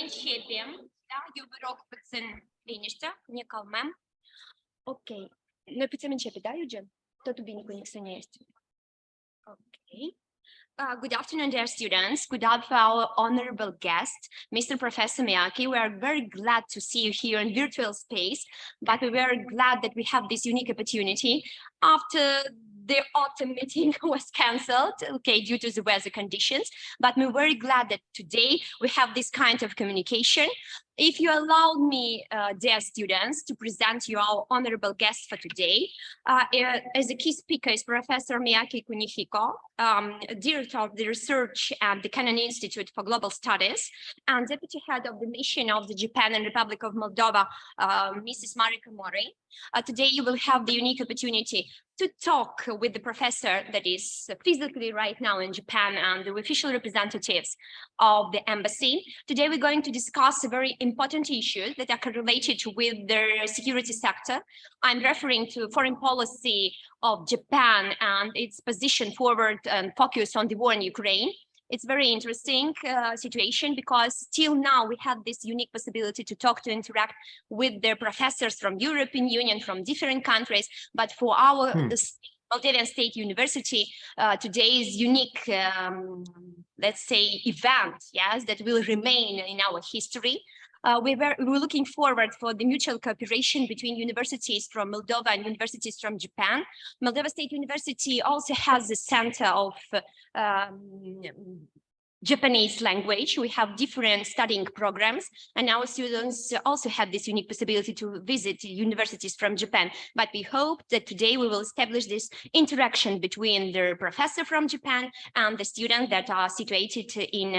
Începem, da? Eu vă rog puțin liniște, ne calmăm. Ok. Noi putem începe, da, Eugen? Totul bine, conexiunea este. Ok. Good afternoon, dear students. Good afternoon, our honorable guest, Mr. Professor MIYAKE. We are very glad to see you here in virtual space, but we're very glad that we have this unique opportunity after the autumn meeting was cancelled, okay, due to the weather conditions. But we're very glad that today we have this kind of communication. If you allow me, dear students, to present you our honorable guest for today, as a key speaker is Professor Kunihiko, Director of the Research at the Canon Institute for Global Studies, and Deputy Head of the Mission of the Japan and Republic of Moldova, Mrs. Mariko MORI. Today you will have the unique opportunity to talk with the professor that is physically right now in Japan and the official representatives of the embassy. Today we're going to discuss a very important issues that are correlated with the security sector. I'm referring to foreign policy of Japan and its position forward and focus on the war in Ukraine. It's very interesting situation because till now we have this unique possibility to talk, to interact with the professors from European Union, from different countries. But for our Moldovan State University, today's unique, let's say, event, yes, that will remain in our history. We're looking forward for the mutual cooperation between universities from Moldova and universities from Japan. Moldova State University also has a center of Japanese language. We have different studying programs, and our students also have this unique possibility to visit universities from Japan. But we hope that today we will establish this interaction between the professor from Japan and the students that are situated in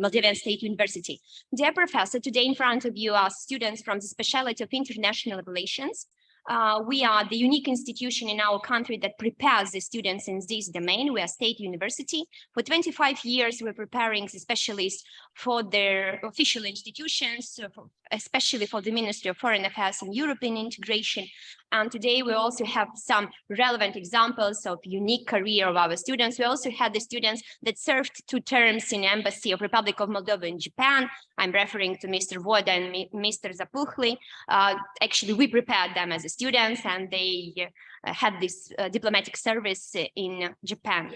Moldovan State University. Dear Professor, today in front of you are students from the specialty of international relations. We are the unique institution in our country that prepares the students in this domain. We are state university. For 25 years, we're preparing the specialists for their official institutions, especially for the Ministry of Foreign Affairs and European integration. And today we also have some relevant examples of unique career of our students. We also had the students that served 2 terms in Embassy of Republic of Moldova in Japan. I'm referring to Mr. Voda and Mr. Zapukhli. Actually, we prepared them as students, and they had this diplomatic service in Japan.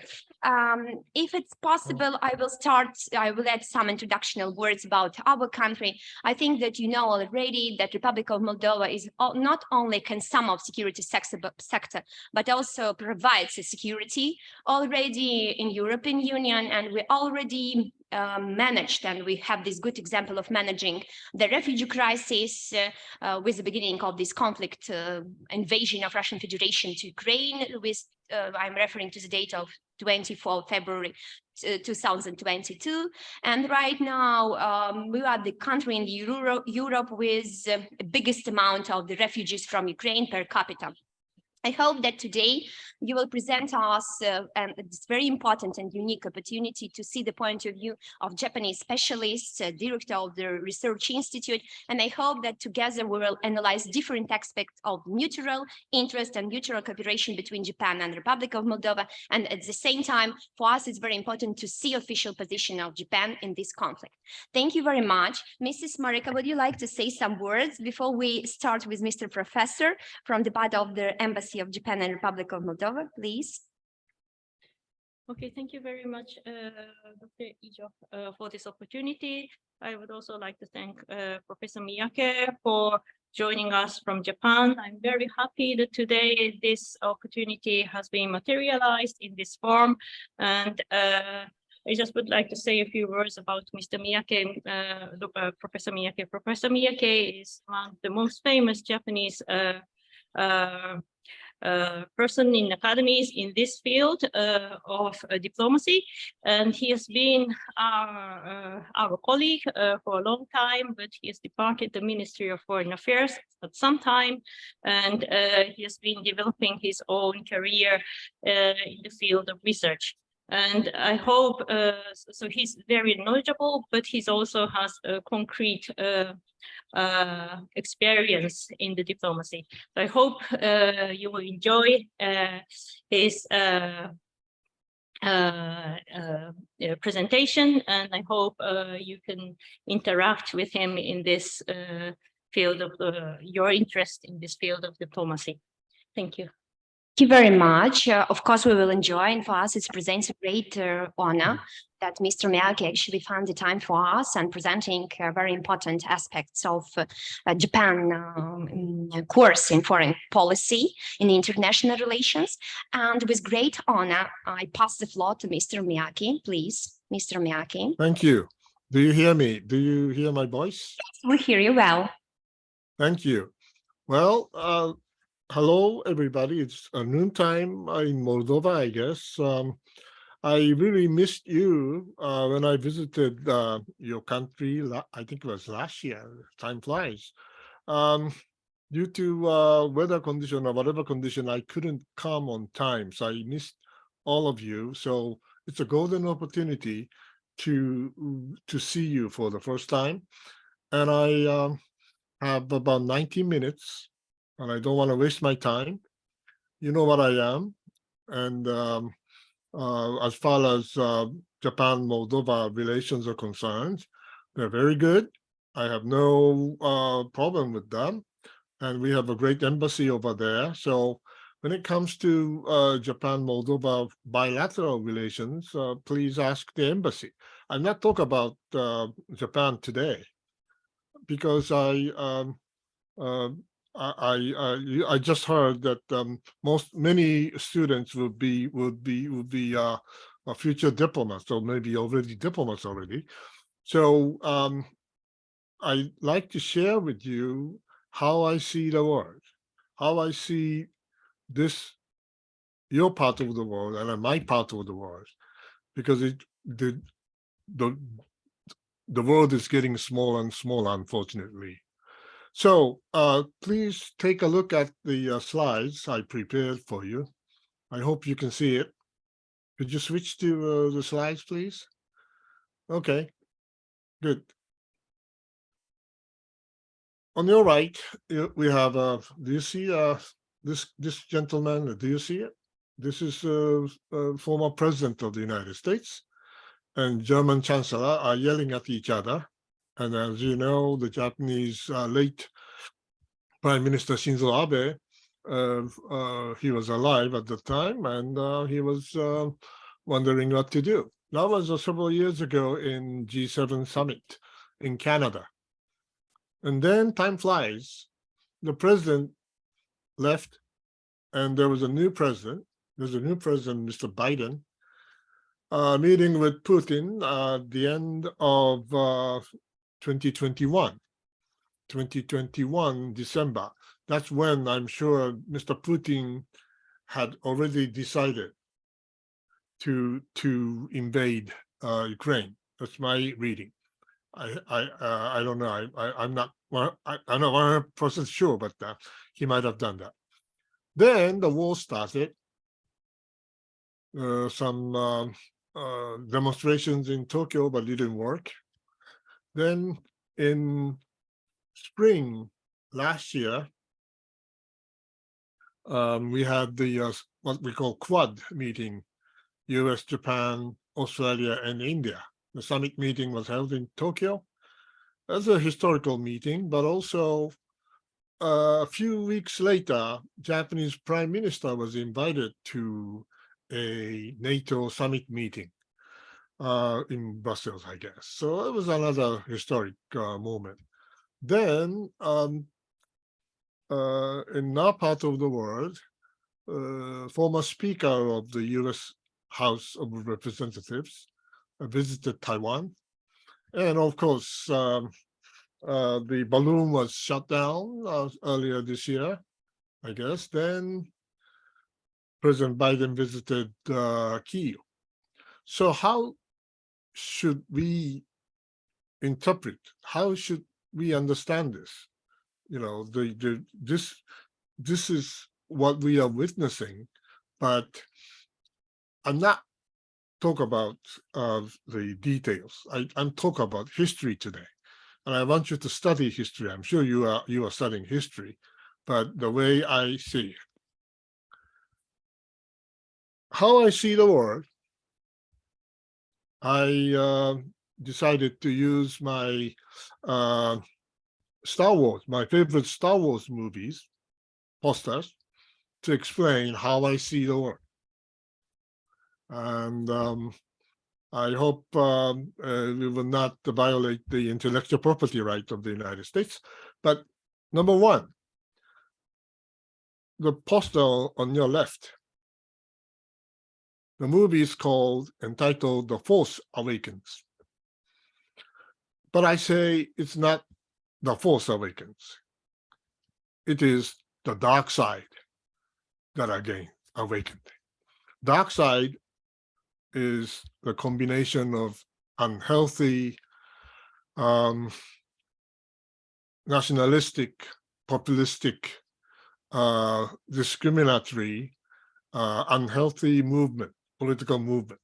If it's possible, I will add some introductional words about our country. I think that you know already that Republic of Moldova is not only can sum of security sector, but also provides security already in European Union, and we already managed, and we have this good example of managing the refugee crisis with the beginning of this conflict, invasion of Russian Federation to Ukraine. With I'm referring to the date of 24 February 2022, and right now we are the country in Europe with the biggest amount of the refugees from Ukraine per capita. I hope that today you will present us this very important and unique opportunity to see the point of view of Japanese specialists, director of the Research Institute, and I hope that together we will analyze different aspects of mutual interest and mutual cooperation between Japan and the Republic of Moldova. And at the same time, for us, it's very important to see official position of Japan in this conflict. Thank you very much. Mrs. Mariko, would you like to say some words before we start with Mr. Professor from the part of the Embassy of Japan and Republic of Moldova, please? Okay, thank you very much, Dr. EJOV, for this opportunity. I would also like to thank Professor MIYAKE for joining us from Japan. I'm very happy that today this opportunity has been materialized in this form, and I just would like to say a few words about Mr. MIYAKE, Professor MIYAKE. Professor MIYAKE is one of the most famous Japanese person in academies in this field of diplomacy, and he has been our colleague for a long time, but he has departed the Ministry of Foreign Affairs at some time, and he has been developing his own career in the field of research. And I hope, so he's very knowledgeable, but he also has a concrete experience in the diplomacy. So I hope you will enjoy his presentation, and I hope you can interact with him in this field of your interest in this field of diplomacy. Thank you. Thank you very much. Of course, we will enjoy, and for us, it presents a great honor that Mr. Miyake actually found the time for us and presenting very important aspects of Japan course in foreign policy in international relations. And with great honor, I pass the floor to Mr. Miyake, please. Mr. Miyake. Thank you. Do you hear me? Do you hear my voice? We hear you well. Thank you. Well, hello, everybody. It's noontime in Moldova, I guess. I really missed you when I visited your country. I think it was last year. Time flies. Due to weather condition or whatever condition, I couldn't come on time. So I missed all of you. So it's a golden opportunity to see you for the first time. And I have about 90 minutes. And I don't want to waste my time. You know what I am. And as far as Japan-Moldova relations are concerned, they're very good. I have no problem with them. And we have a great embassy over there. So when it comes to Japan-Moldova bilateral relations, please ask the embassy. I'm not talking about Japan today, because I just heard that many students would be future diplomats, or maybe already diplomats already. So I'd like to share with you how I see the world, how I see your part of the world and my part of the world, because the world is getting smaller and smaller, unfortunately. So please take a look at the slides I prepared for you. I hope you can see it. Could you switch to the slides, please? Okay, good. On your right, we have, do you see this gentleman? Do you see it? This is former president of the United States, and German chancellor are yelling at each other. And as you know, the Japanese late Prime Minister Shinzo Abe, he was alive at the time, and he was wondering what to do. That was several years ago in G7 summit in Canada. And then time flies. The president left, and there was a new president. There's a new president, Mr. Biden, meeting with Putin at the end of 2021, December. That's when I'm sure Mr. Putin had already decided to invade Ukraine. That's my reading. I don't know. I'm not 100% sure, but he might have done that. Then the war started. Some demonstrations in Tokyo, but it didn't work. Then in spring last year, we had the what we call Quad meeting, US, Japan, Australia, and India. The summit meeting was held in Tokyo as a historical meeting, but also a few weeks later, Japanese Prime Minister was invited to a NATO summit meeting in Brussels, I guess. So it was another historic moment. Then in our part of the world, former Speaker of the US House of Representatives visited Taiwan. And of course, the balloon was shut down earlier this year, I guess. Then President Biden visited Kyiv. So how should we interpret? How should we understand this? You know, this is what we are witnessing, but I'm not talking about the details. I'm talking about history today, and I want you to study history. I'm sure you are studying history, but the way I see it, how I see the world, I decided to use my Star Wars, my favorite Star Wars movies, posters, to explain how I see the world. And I hope we will not violate the intellectual property right of the United States. But number one, the poster on your left, the movie is entitled The Force Awakens. But I say it's not The Force Awakens. It is the dark side that again awakened. Dark side is the combination of unhealthy, nationalistic, populistic, discriminatory, unhealthy movement, political movement.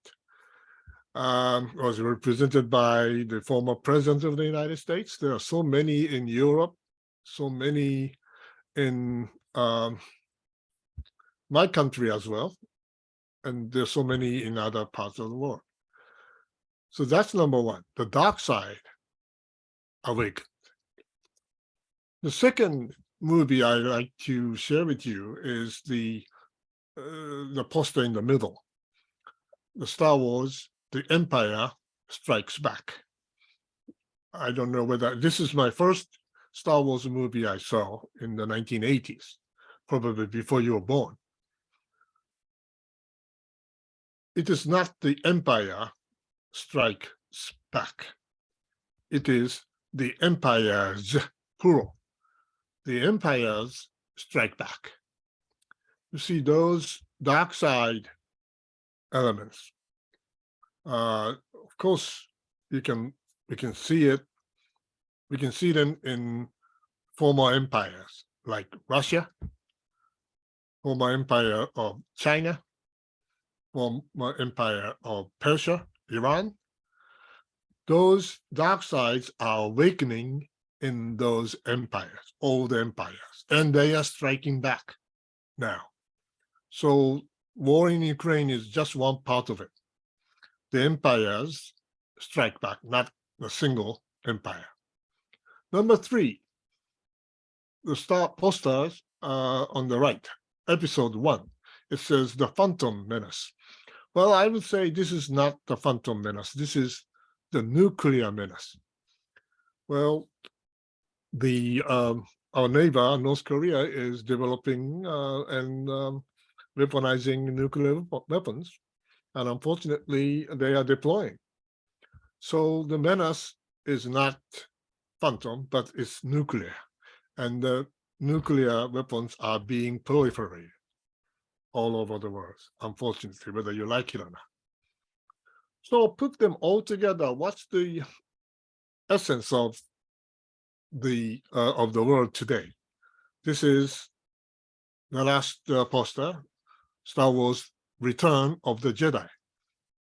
Was represented by the former president of the United States. There are so many in Europe, so many in my country as well, and there's so many in other parts of the world. So that's number one, the dark side awakened. The second movie I'd like to share with you is the poster in the middle, the Star Wars, The Empire Strikes Back. I don't know whether this is my first Star Wars movie I saw in the 1980s, probably before you were born. It is not the Empire Strikes Back. It is the Empires, plural. The Empires Strike Back. You see those dark side elements. Of course, we can see it. We can see them in former empires like Russia, former empire of China, former empire of Persia, Iran. Those dark sides are awakening in those empires, old empires, and they are striking back now. So war in Ukraine is just one part of it. The empires strike back, not a single empire. Number three, the star posters on the right, episode 1. It says the Phantom Menace. Well, I would say this is not the Phantom Menace. This is the nuclear menace. Well, our neighbor, North Korea, is developing and weaponizing nuclear weapons. And unfortunately, they are deploying. So the menace is not phantom, but it's nuclear. And the nuclear weapons are being proliferated all over the world, unfortunately, whether you like it or not. So put them all together. What's the essence of the world today? This is the last poster, Star Wars Return of the Jedi.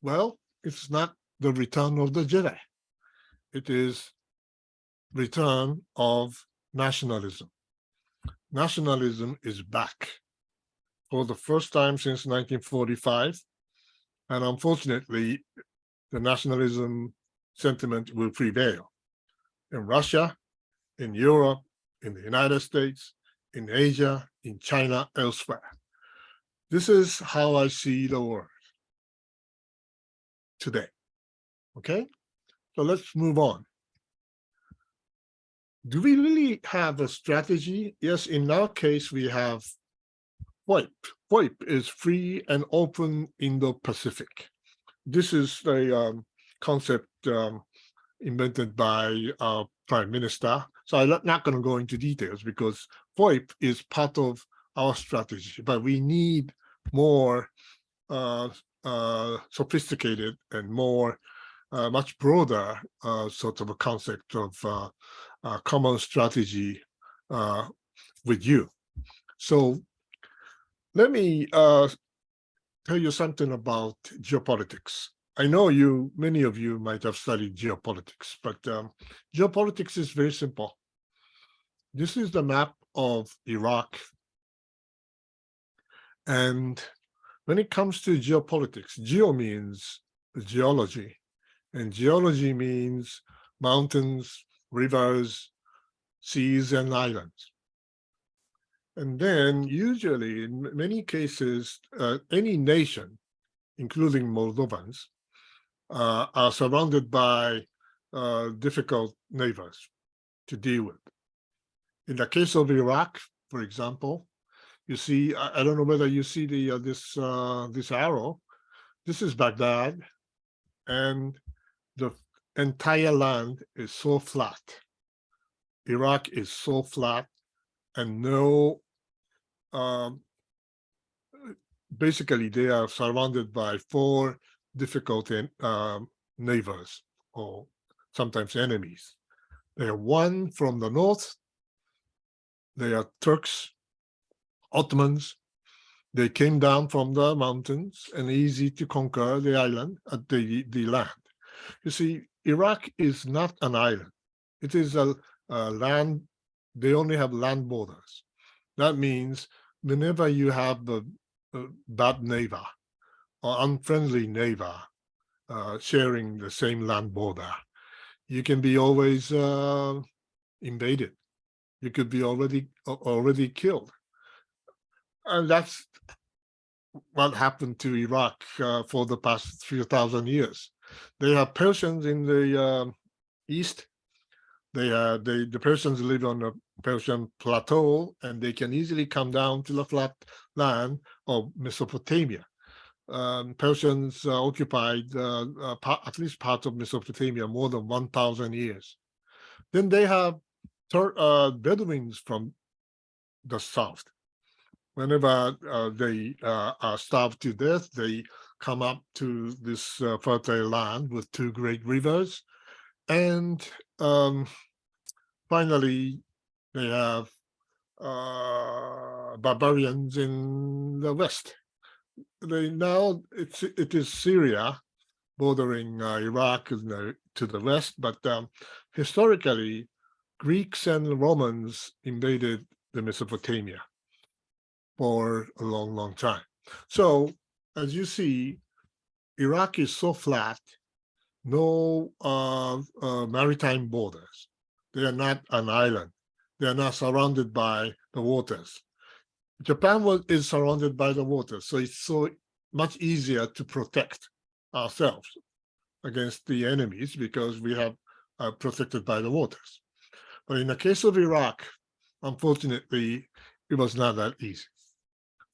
Well, it's not the return of the Jedi. It is return of nationalism. Nationalism is back for the first time since 1945. And unfortunately, the nationalism sentiment will prevail in Russia, in Europe, in the United States, in Asia, in China, elsewhere. This is how I see the world today. Okay, so let's move on. Do we really have a strategy? Yes, in our case, we have FOIP. FOIP is Free and Open Indo-Pacific. This is a concept invented by our Prime Minister. So I'm not going to go into details because FOIP is part of our strategy, but we need more sophisticated and more much broader sort of a concept of common strategy with you. So let me tell you something about geopolitics. I know many of you might have studied geopolitics, but geopolitics is very simple. This is the map of Iraq. And when it comes to geopolitics, geo means geology, And geology means mountains, rivers, seas, and islands. And then usually, in many cases, any nation, including Moldovans, are surrounded by difficult neighbors to deal with. In the case of Iraq, for example, you see, I don't know whether you see the this arrow. This is Baghdad, and the entire land is so flat. Iraq is so flat, and no, basically they are surrounded by 4 difficult neighbors, or sometimes enemies. They are one from the north. They are Turks, Ottomans. They came down from the mountains and easy to conquer the island, the land. You see, Iraq is not an island. It is a land. They only have land borders. That means whenever you have a bad neighbor or unfriendly neighbor sharing the same land border, you can be always invaded. You could be already killed. And that's what happened to Iraq for the past few thousand years. They have Persians in the east. The Persians live on the Persian plateau, and they can easily come down to the flat land of Mesopotamia. Persians occupied at least part of Mesopotamia more than 1,000 years. Then they have Bedouins from the south. Whenever they are starved to death, they come up to this fertile land with 2 great rivers. And finally, they have barbarians in the west. Now it is Syria bordering Iraq to the west, but historically, Greeks and Romans invaded the Mesopotamia for a long, long time. So as you see, Iraq is so flat, no maritime borders. They are not an island. They are not surrounded by the waters. Japan is surrounded by the water, so it's so much easier to protect ourselves against the enemies because we have protected by the waters. But in the case of Iraq, unfortunately, it was not that easy.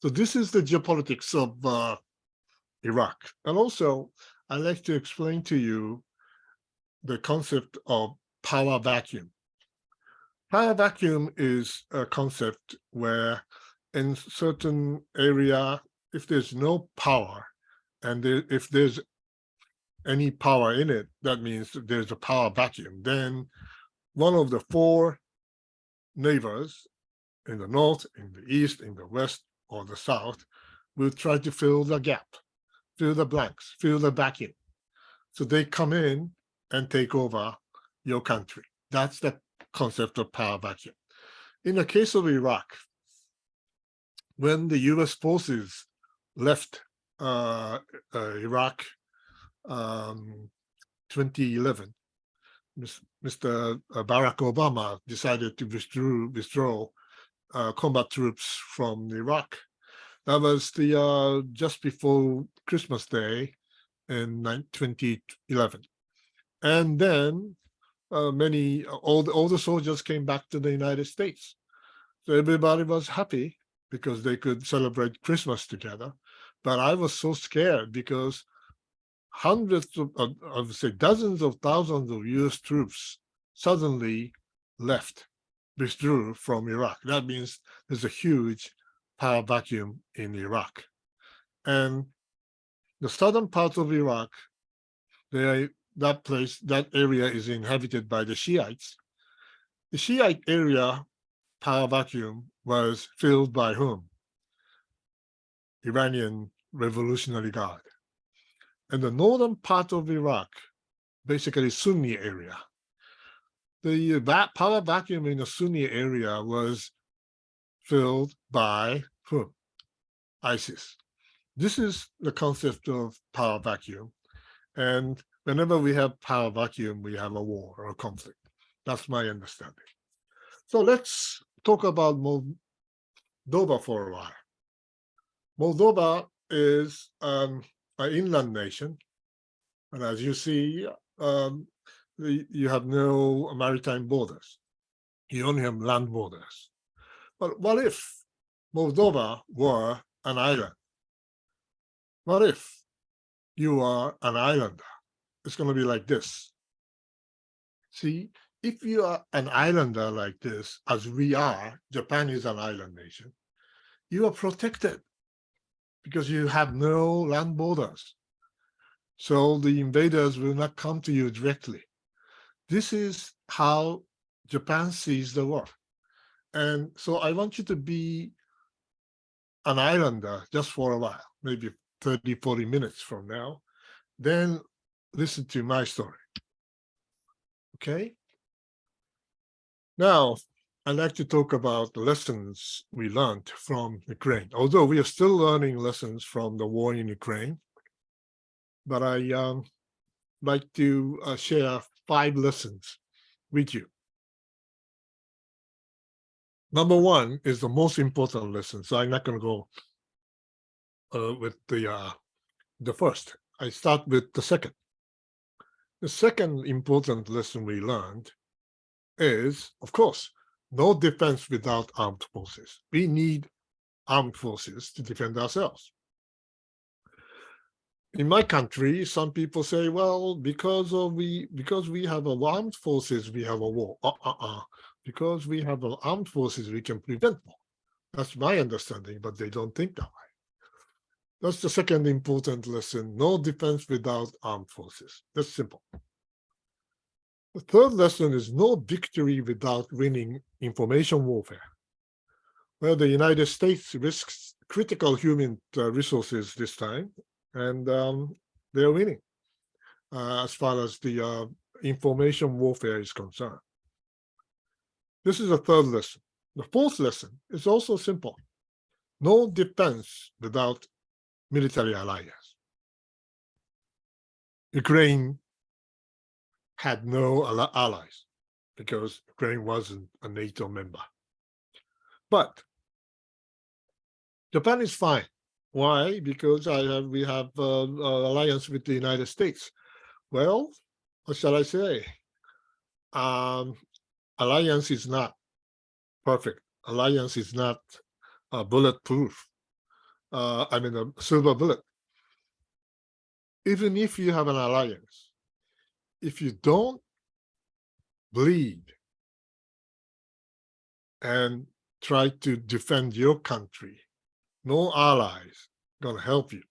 So this is the geopolitics of Iraq. And also, I'd like to explain to you the concept of power vacuum. Power vacuum is a concept where in certain area, if there's no power, and if there's any power in it, that means there's a power vacuum. Then one of the 4 neighbors in the north, in the east, in the west, or the south will try to fill the gap, fill the blanks, fill the vacuum. So they come in and take over your country. That's the concept of power vacuum. In the case of Iraq, when the US forces left Iraq 2011, Mr. Barack Obama decided to withdraw combat troops from Iraq. That was the just before Christmas Day in 2011, and then all the soldiers came back to the United States. So everybody was happy because they could celebrate Christmas together. But I was so scared because hundreds of, I would say dozens of thousands of US troops suddenly withdrew from Iraq. That means there's a huge power vacuum in Iraq. And the southern part of Iraq, that area is inhabited by the Shiites. The Shiite area power vacuum was filled by whom? Iranian Revolutionary Guard. And the northern part of Iraq, basically Sunni area. The power vacuum in the Sunni area was filled by whom? ISIS. This is the concept of power vacuum. And whenever we have power vacuum, we have a war or a conflict. That's my understanding. So let's talk about Moldova for a while. Moldova is an inland nation, and as you see, you have no maritime borders. You only have land borders. But what if Moldova were an island? What if you are an islander? It's going to be like this. See, if you are an islander like this, as we are, Japan is an island nation, you are protected because you have no land borders. So the invaders will not come to you directly. This is how Japan sees the world. And so I want you to be an islander just for a while, maybe 30, 40 minutes from now. Then listen to my story. Okay? Now, I'd like to talk about the lessons we learned from Ukraine. Although we are still learning lessons from the war in Ukraine, but I like to share 5 lessons with you. Number 1 is the most important lesson, so I'm not going to go with the first. I start with the second. The second important lesson we learned is, of course, no defense without armed forces. We need armed forces to defend ourselves. In my country, some people say, well, because we have armed forces, we have a war. Because we have armed forces, we can prevent war. That's my understanding, but they don't think that way. That's the second important lesson. No defense without armed forces. That's simple. The third lesson is no victory without winning information warfare. Well, the United States risks critical human resources this time, and they are winning as far as the information warfare is concerned. This is the third lesson. The fourth lesson is also simple. No defense without military alliance. Ukraine had no allies because Ukraine wasn't a NATO member. But Japan is fine. Why? Because we have alliance with the United States. Well, what shall I say? Alliance is not perfect. Alliance is not bulletproof. I mean, a silver bullet. Even if you have an alliance, if you don't bleed and try to defend your country, no allies gonna help you.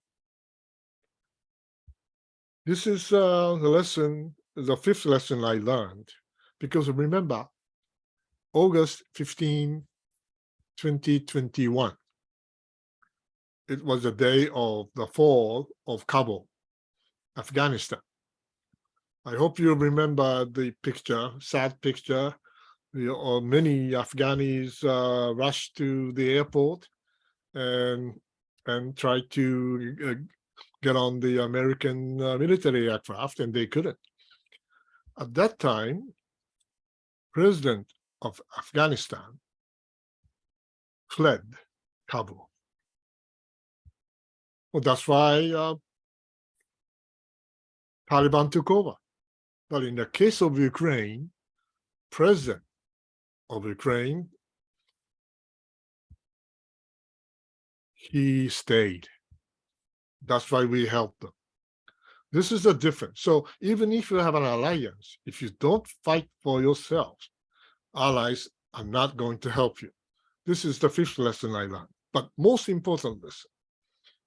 This is the lesson, the fifth lesson I learned, because remember, August 15, 2021, it was the day of the fall of Kabul, Afghanistan. I hope you remember the picture, sad picture. Many Afghanis rushed to the airport and tried to get on the American military aircraft, and they couldn't. At that time, President of Afghanistan fled Kabul. Well, that's why Taliban took over. But in the case of Ukraine, President of Ukraine, he stayed. That's why we helped them. This is the difference. So even if you have an alliance, if you don't fight for yourself, allies are not going to help you. This is the fifth lesson I learned. But most important lesson,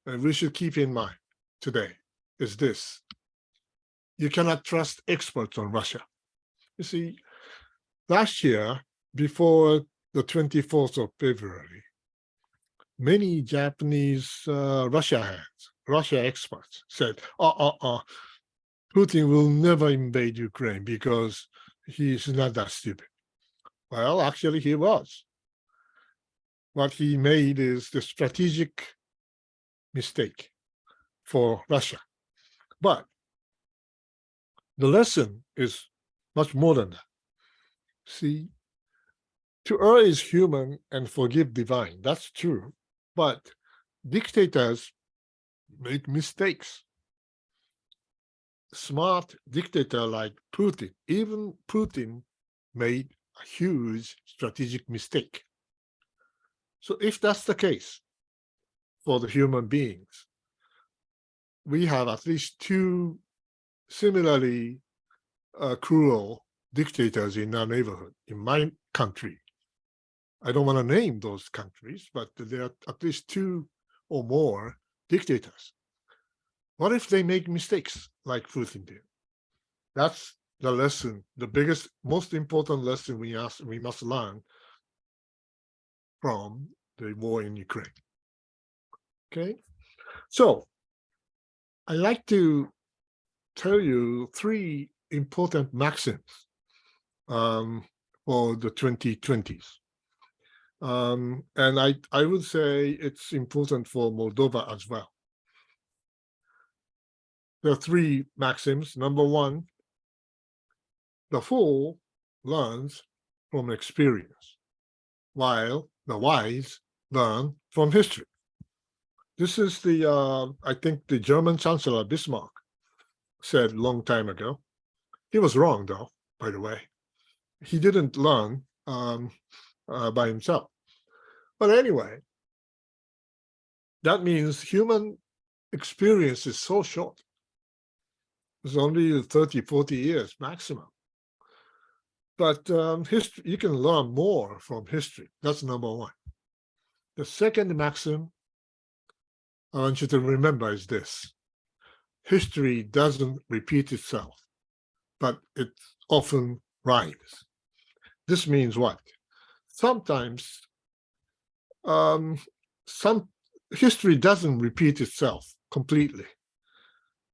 and we should keep in mind today, is this. You cannot trust experts on Russia. You see, last year, before the 24th of February, many Japanese Russia experts said, Putin will never invade Ukraine because he's not that stupid. Well, actually, he was. What he made is the strategic mistake for Russia. But The lesson is much more than that. See, to err is human and forgive divine. That's true. But dictators make mistakes. Smart dictator like Putin, even Putin made a huge strategic mistake. So if that's the case for the human beings, we have at least two similarly cruel dictators in our neighborhood, in my country. I don't want to name those countries, but there are at least two or more dictators. What if they make mistakes like Putin did? That's the lesson, the biggest, most important lesson we must learn from the war in Ukraine. Okay, so I like to tell you three important maxims for the 2020s. And I would say it's important for Moldova as well. There are three maxims. Number one, the fool learns from experience, while the wise learn from history. This is the, I think the German Chancellor Bismarck said a long time ago. He was wrong, though, by the way. He didn't learn by himself. But anyway, that means human experience is so short. It's only 30, 40 years maximum. But history, you can learn more from history. That's number one. The second maxim I want you to remember is this. History doesn't repeat itself, but it often rhymes. This means what? Sometimes some history doesn't repeat itself completely.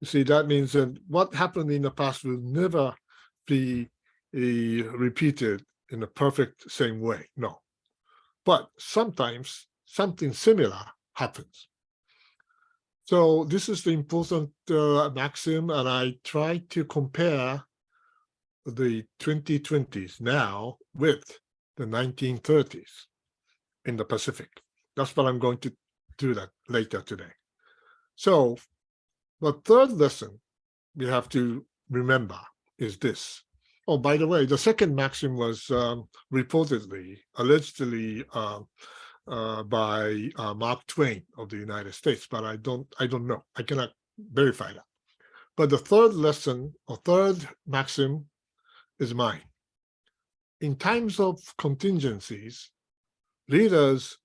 You see, that means that what happened in the past will never be repeated in a perfect same way. No. But sometimes something similar happens. So this is the important maxim, and I try to compare the 2020s now with the 1930s in the Pacific. That's what I'm going to do that later today. So the third lesson we have to remember is this. Oh, by the way, the second maxim was reportedly, allegedly by Mark Twain of the United States, but I don't know. I cannot verify that. But the third lesson or third maxim is mine. In times of contingencies, leaders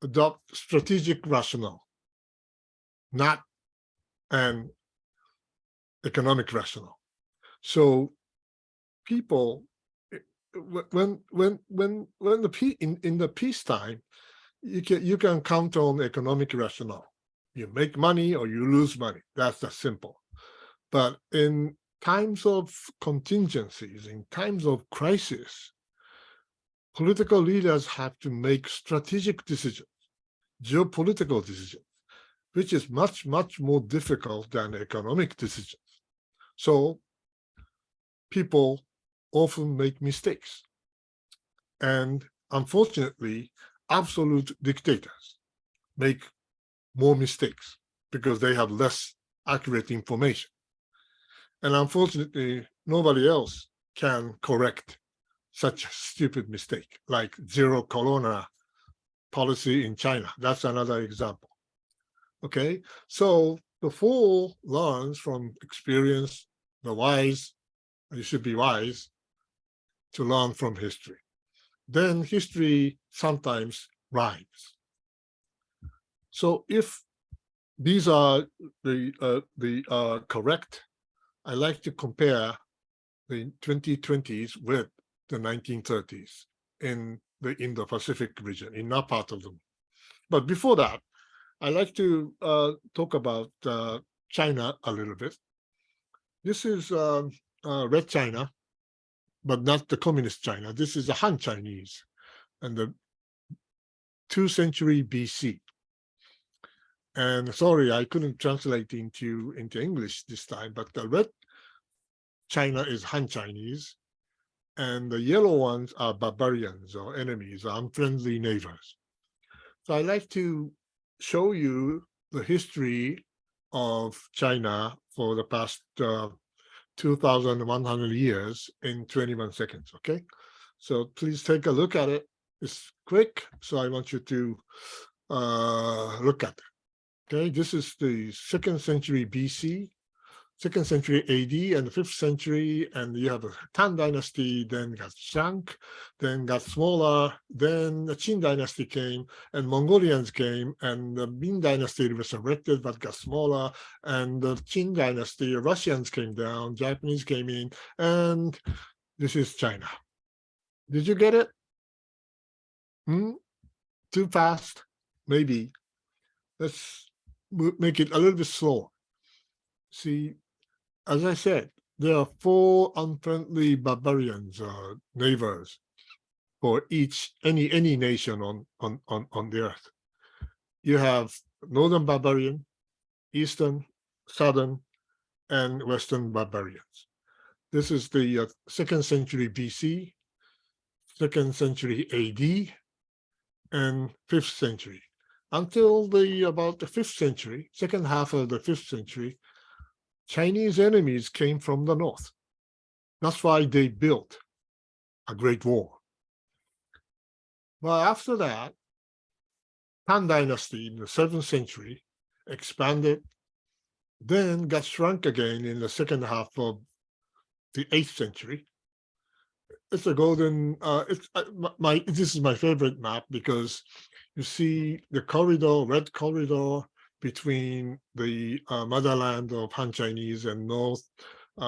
adopt strategic rationale, not an economic rationale. So people, when in the peacetime, you can count on economic rationale. You make money or you lose money. That's that simple. But in times of contingencies, in times of crisis, political leaders have to make strategic decisions, geopolitical decisions, which is much, much more difficult than economic decisions. So people often make mistakes. And unfortunately, absolute dictators make more mistakes because they have less accurate information. And unfortunately, nobody else can correct such a stupid mistake, like zero corona policy in China. That's another example. Okay, so the fool learns from experience, the wise, you should be wise to learn from history. Then history sometimes rhymes. So if these are the correct, I like to compare the 2020s with the 1930s in the Pacific region, in our part of the world. But before that, I like to talk about China a little bit. This is Red China, but not the communist China. This is the Han Chinese, and the 2nd century BC. And sorry, I couldn't translate into English this time, but the China is Han Chinese, and the yellow ones are barbarians or enemies, unfriendly neighbors. So I'd like to show you the history of China for the past 2,100 years in 21 seconds, okay? So please take a look at it. It's quick, so I want you to look at it, okay? This is the 2nd century BC, 2nd century AD, and the 5th century, and you have the Tang Dynasty, then got shrunk, then got smaller, then the Qin Dynasty came, and Mongolians came, and the Ming Dynasty resurrected but got smaller, and the Qin Dynasty, Russians came down, Japanese came in, and this is China. Did you get it? Too fast? Maybe. Let's make it a little bit slower. See, as I said, there are 4 unfriendly barbarians, neighbors, for any nation on the earth. You have northern barbarian, eastern, southern, and western barbarians. This is the 2nd century BC, 2nd century AD, and 5th century. Until about the 5th century, second half of the 5th century, Chinese enemies came from the north. That's why they built a Great Wall. Well, after that, Han Dynasty in the 7th century expanded, then got shrunk again in the second half of the 8th century. It's a golden, this is my favorite map because you see the corridor, red corridor between the motherland of Han Chinese and North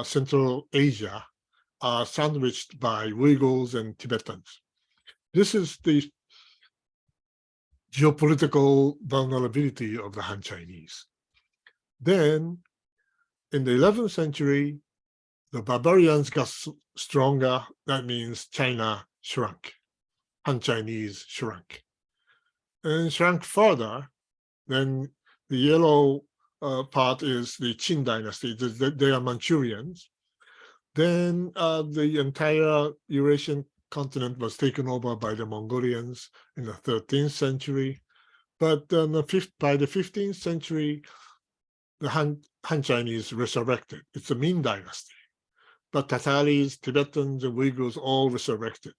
Central Asia are sandwiched by Uyghurs and Tibetans. This is the geopolitical vulnerability of the Han Chinese. Then in the 11th century, the barbarians got stronger. That means China shrunk, Han Chinese shrunk. And shrunk further, then the yellow part is the Qin Dynasty. They are Manchurians. Then the entire Eurasian continent was taken over by the Mongolians in the 13th century. But by the 15th century, the Han Chinese resurrected. It's a Ming Dynasty. But Tataris, Tibetans, and Uyghurs all resurrected.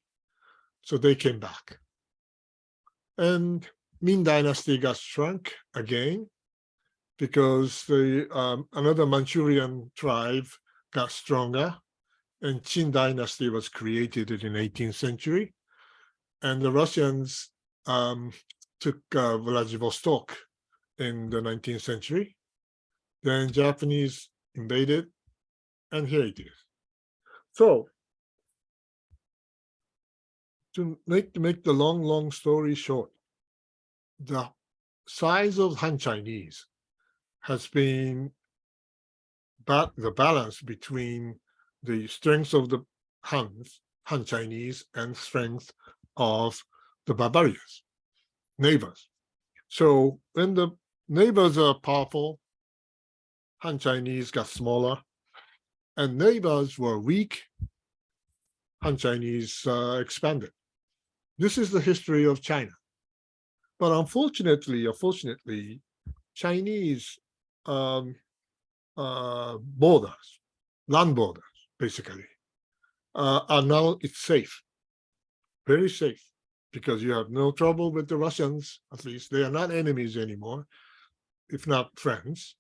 So they came back. And Ming Dynasty got shrunk again because another Manchurian tribe got stronger, and Qin Dynasty was created in the 18th century. And the Russians took Vladivostok in the 19th century. Then Japanese invaded, and here it is. So, to make the long story short, the size of Han Chinese has been the balance between the strength of the Han Chinese and strength of the barbarians, neighbors. So when the neighbors are powerful, Han Chinese got smaller, and neighbors were weak, Han Chinese expanded. This is the history of China. But unfortunately, Chinese borders, land borders, basically, are now safe, very safe, because you have no trouble with the Russians. At least they are not enemies anymore, if not friends.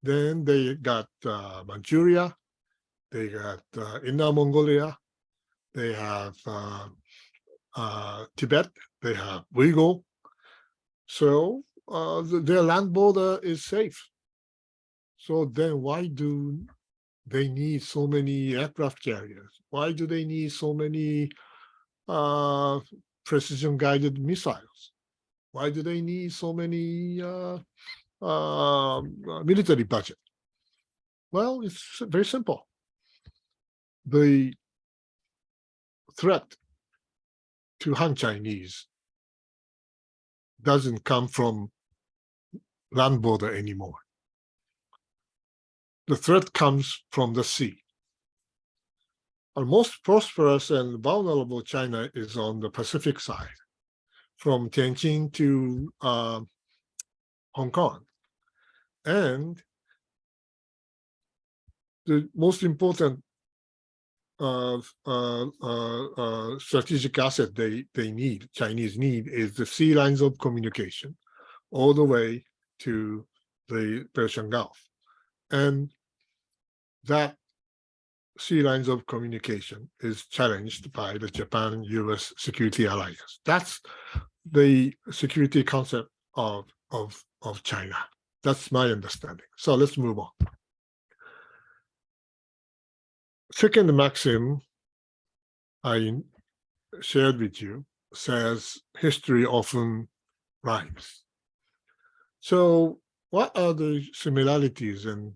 Then they got Manchuria, they got Inner Mongolia, they have Tibet, they have Uyghur. So their land border is safe. So then why do they need so many aircraft carriers? Why do they need so many precision-guided missiles? Why do they need so many military budget? Well, it's very simple. The threat to Han Chinese doesn't come from land border anymore. The threat comes from the sea. most prosperous and vulnerable China is on the Pacific side, from Tianjin to Hong Kong. And the most important strategic asset Chinese need, is the sea lines of communication all the way to the Persian Gulf. And that sea lines of communication is challenged by the Japan-US security alliance. That's the security concept of China. That's my understanding. So let's move on. Second maxim I shared with you says history often rhymes. So what are the similarities and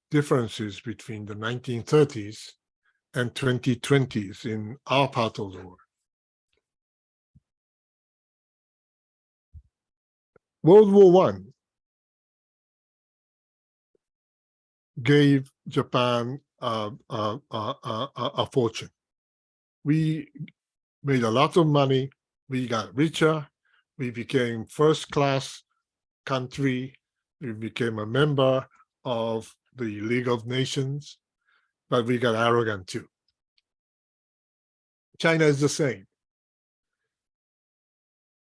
differences between the 1930s and 2020s in our part of the world? World War I gave Japan a fortune. We made a lot of money, we got richer, we became first-class country, we became a member of the League of Nations, but we got arrogant too. China is the same.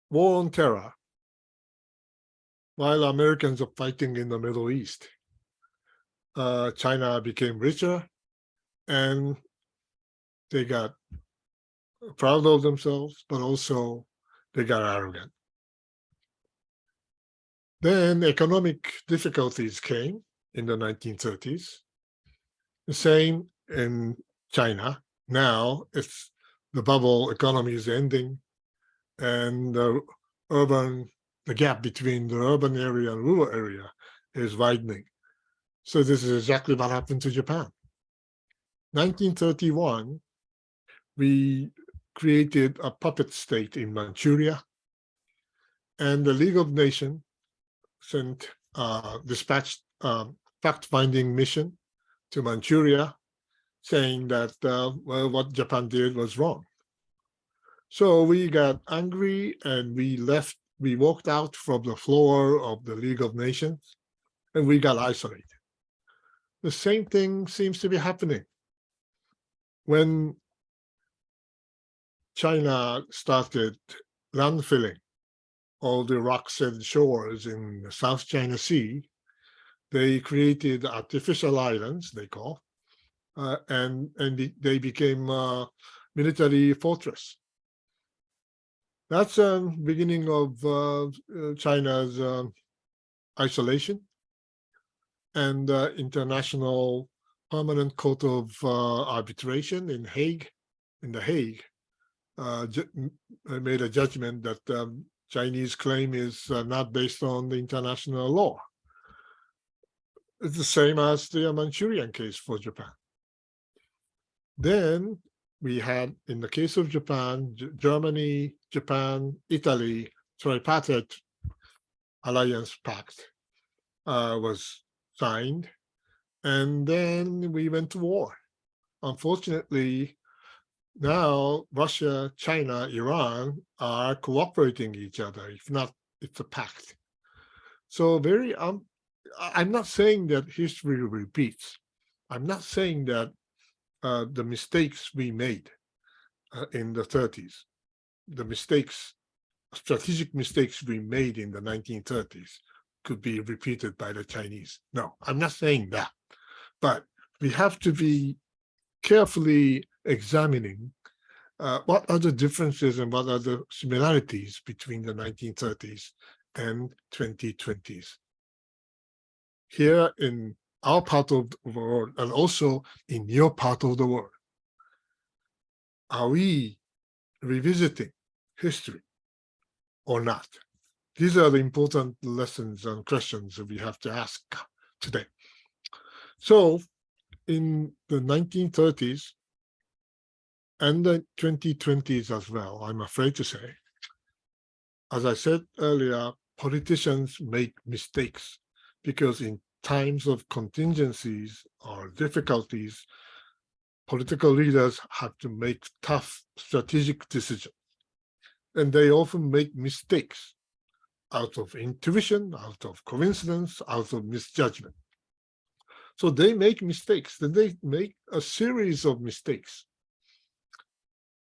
War on terror, while Americans are fighting in the Middle East, China became richer, and they got proud of themselves, but also they got arrogant. Then economic difficulties came in the 1930s. The same in China. Now it's the bubble economy is ending, and the gap between the urban area and rural area is widening. So this is exactly what happened to Japan. 1931, we created a puppet state in Manchuria, and the League of Nations dispatched fact-finding mission to Manchuria, saying that well, what Japan did was wrong. So we got angry and we left. We walked out from the floor of the League of Nations, and we got isolated. The same thing seems to be happening when China started landfilling all the rocks and shores in the South China Sea. They created artificial islands, they call, and they became a military fortress. That's the beginning of China's isolation, and International Permanent Court of Arbitration in The Hague, made a judgment that Chinese claim is not based on the international law. It's the same as the Manchurian case for Japan. Then we had, in the case of Japan, Germany, Japan, Italy, tripartite alliance pact was signed, and then we went to war. Unfortunately, now Russia, China, Iran are cooperating each other. If not, it's a pact. So I'm not saying that history repeats. I'm not saying that the mistakes we made in the 30s, strategic mistakes we made in the 1930s could be repeated by the Chinese. No, I'm not saying that. But we have to be carefully examining what are the differences and what are the similarities between the 1930s and 2020s. Here in our part of the world, and also in your part of the world, are we revisiting history or not? These are the important lessons and questions that we have to ask today. So in the 1930s and the 2020s as well, I'm afraid to say, as I said earlier, politicians make mistakes because in times of contingencies or difficulties, political leaders have to make tough strategic decisions, and they often make mistakes out of intuition, out of coincidence, out of misjudgment. So they make mistakes, then they make a series of mistakes.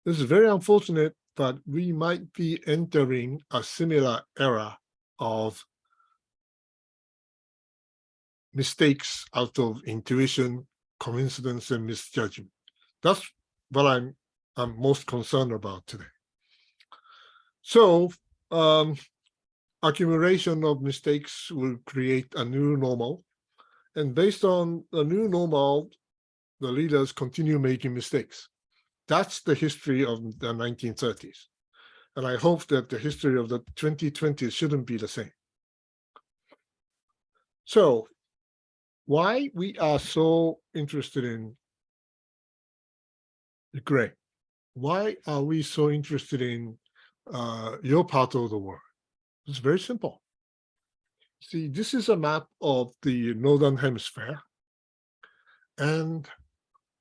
This is very unfortunate, but we might be entering a similar era of mistakes out of intuition, coincidence, and misjudgment. That's what I'm most concerned about today. So accumulation of mistakes will create a new normal. And based on the new normal, the leaders continue making mistakes. That's the history of the 1930s. And I hope that the history of the 2020s shouldn't be the same. So why we are so interested in Ukraine? Why are we so interested in your part of the world? It's very simple. See, this is a map of the Northern Hemisphere. And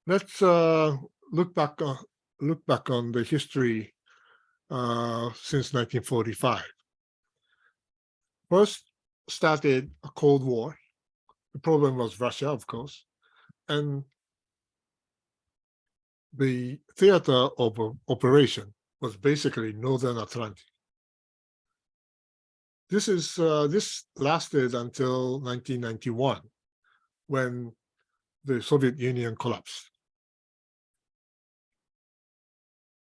let's look back on the history since 1945. First started a Cold War. The problem was Russia, of course, and the theater of operation was basically Northern Atlantic. This lasted until 1991, when the Soviet Union collapsed.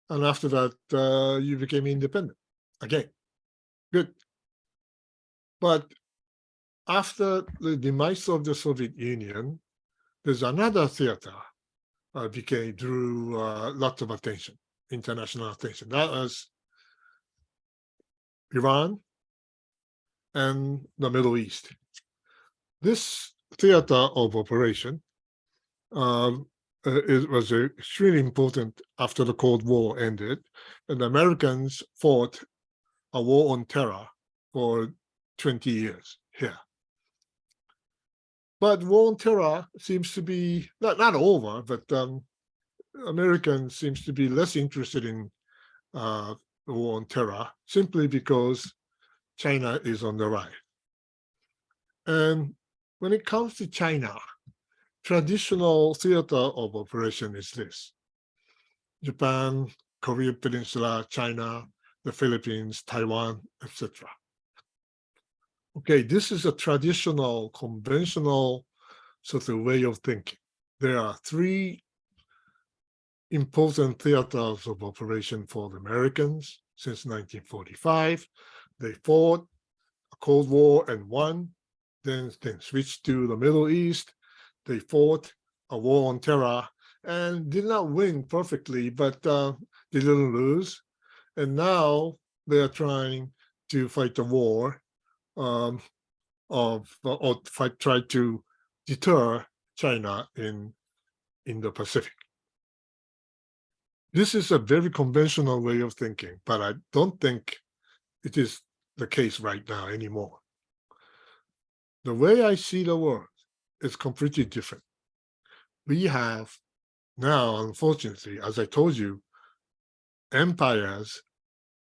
And after that, you became independent again. Good. But after the demise of the Soviet Union, there's another theater drew lots of attention, international attention. That was Iran and the Middle East. This theater of operation was extremely important after the Cold War ended, and the Americans fought a war on terror for 20 years here. But war on terror seems to be not over, but Americans seems to be less interested in the war on terror simply because China is on the rise. And when it comes to China, traditional theater of operation is this: Japan, Korean Peninsula, China, the Philippines, Taiwan, etc. Okay, this is a traditional, conventional sort of way of thinking. There are three important theaters of operation for the Americans since 1945. They fought a Cold War and won, then switched to the Middle East. They fought a war on terror and did not win perfectly, but they didn't lose. And now they are trying to fight the war try to deter China in the Pacific. This is a very conventional way of thinking, but I don't think it is the case right now anymore. The way I see the world is completely different. We have now, unfortunately, as I told you, empires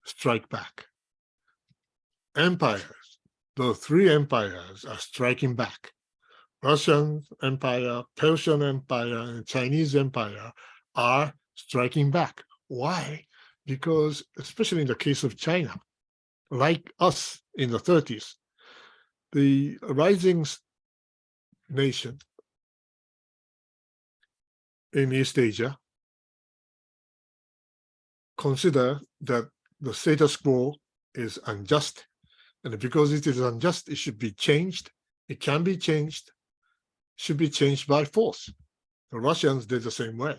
strike back. Empires, the three empires are striking back. Russian Empire, Persian Empire, and Chinese Empire are striking back. Why? Because, especially in the case of China, like us in the 30s, the rising nation in East Asia consider that the status quo is unjust, and because it is unjust, it should be changed. It can be changed, should be changed by force. The Russians did the same way.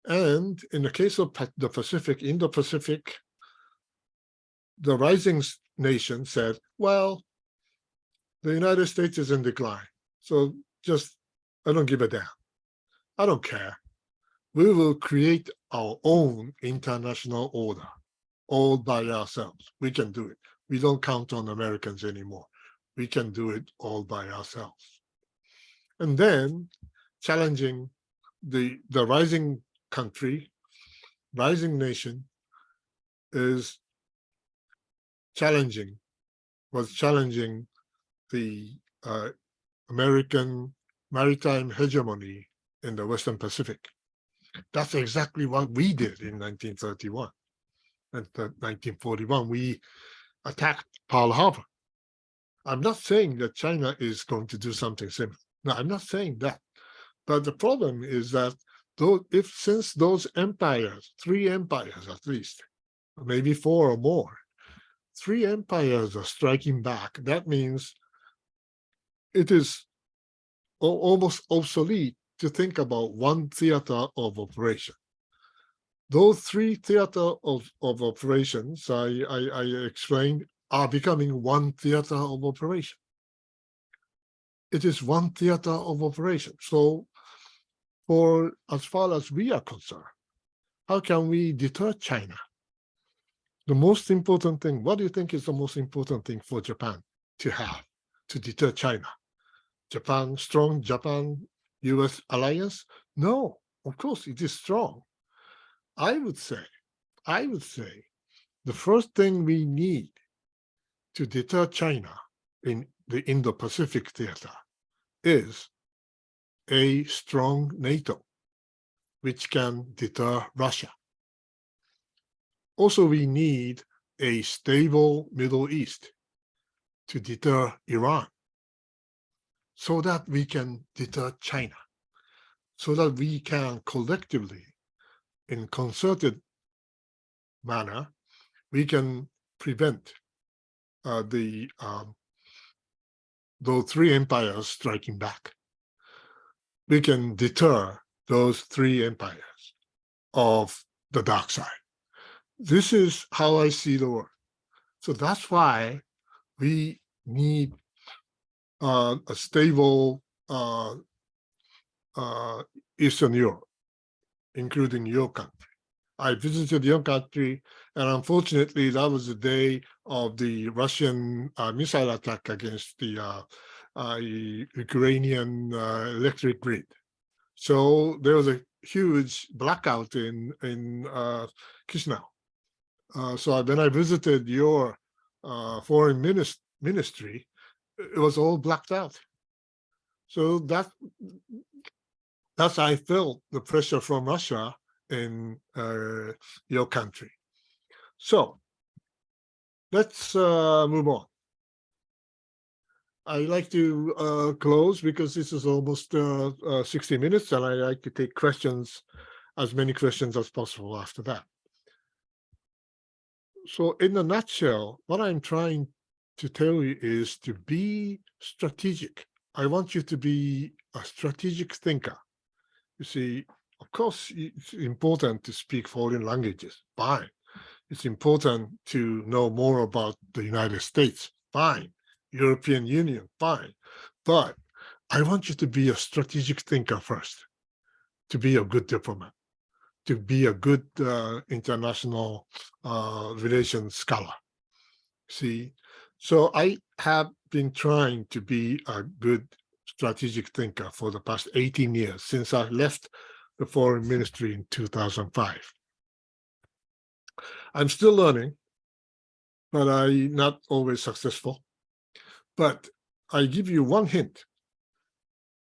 And in the case of the Pacific, Indo-Pacific, the rising nation said, well, the United States is in decline, so just, I don't give a damn. I don't care. We will create our own international order all by ourselves. We can do it. We don't count on Americans anymore. We can do it all by ourselves. And then challenging the rising country, rising nation was challenging the American maritime hegemony in the Western Pacific. That's exactly what we did in 1931 and 1941. We attacked Pearl Harbor. I'm not saying that China is going to do something similar. No, I'm not saying that. But the problem is that since those empires, 3 empires at least, maybe 4 or more, 3 empires are striking back, that means it is almost obsolete to think about one theater of operation. Those 3 theaters of operations I explained are becoming one theater of operation. It is one theater of operation. So as far as we are concerned, how can we deter China? The most important thing, what do you think is the most important thing for Japan to have to deter China? Strong Japan-US alliance? No, of course it is strong. I would say the first thing we need to deter China in the Indo-Pacific theater is a strong NATO, which can deter Russia. Also, we need a stable Middle East to deter Iran, so that we can deter China, so that we can collectively, in concerted manner, we can prevent those 3 empires striking back. We can deter those 3 empires of the dark side. This is how I see the world. So that's why we need a stable Eastern Europe, including your country. I visited your country, and unfortunately, that was the day of the Russian missile attack against the Ukrainian electric grid. So there was a huge blackout in Chisinau. So when I visited your foreign ministry, it was all blacked out. So that's I felt the pressure from Russia in your country. So let's move on. I like to close because this is almost 60 minutes, and I like to take questions, as many questions as possible after that. So in a nutshell, what I'm trying to tell you is to be strategic. I want you to be a strategic thinker. You see, of course, it's important to speak foreign languages. Fine. It's important to know more about the United States. Fine. European Union. Fine. But I want you to be a strategic thinker first, to be a good diplomat, to be a good international relations scholar. See, so I have been trying to be a good strategic thinker for the past 18 years, since I left the foreign ministry in 2005. I'm still learning, but I'm not always successful. But I give you one hint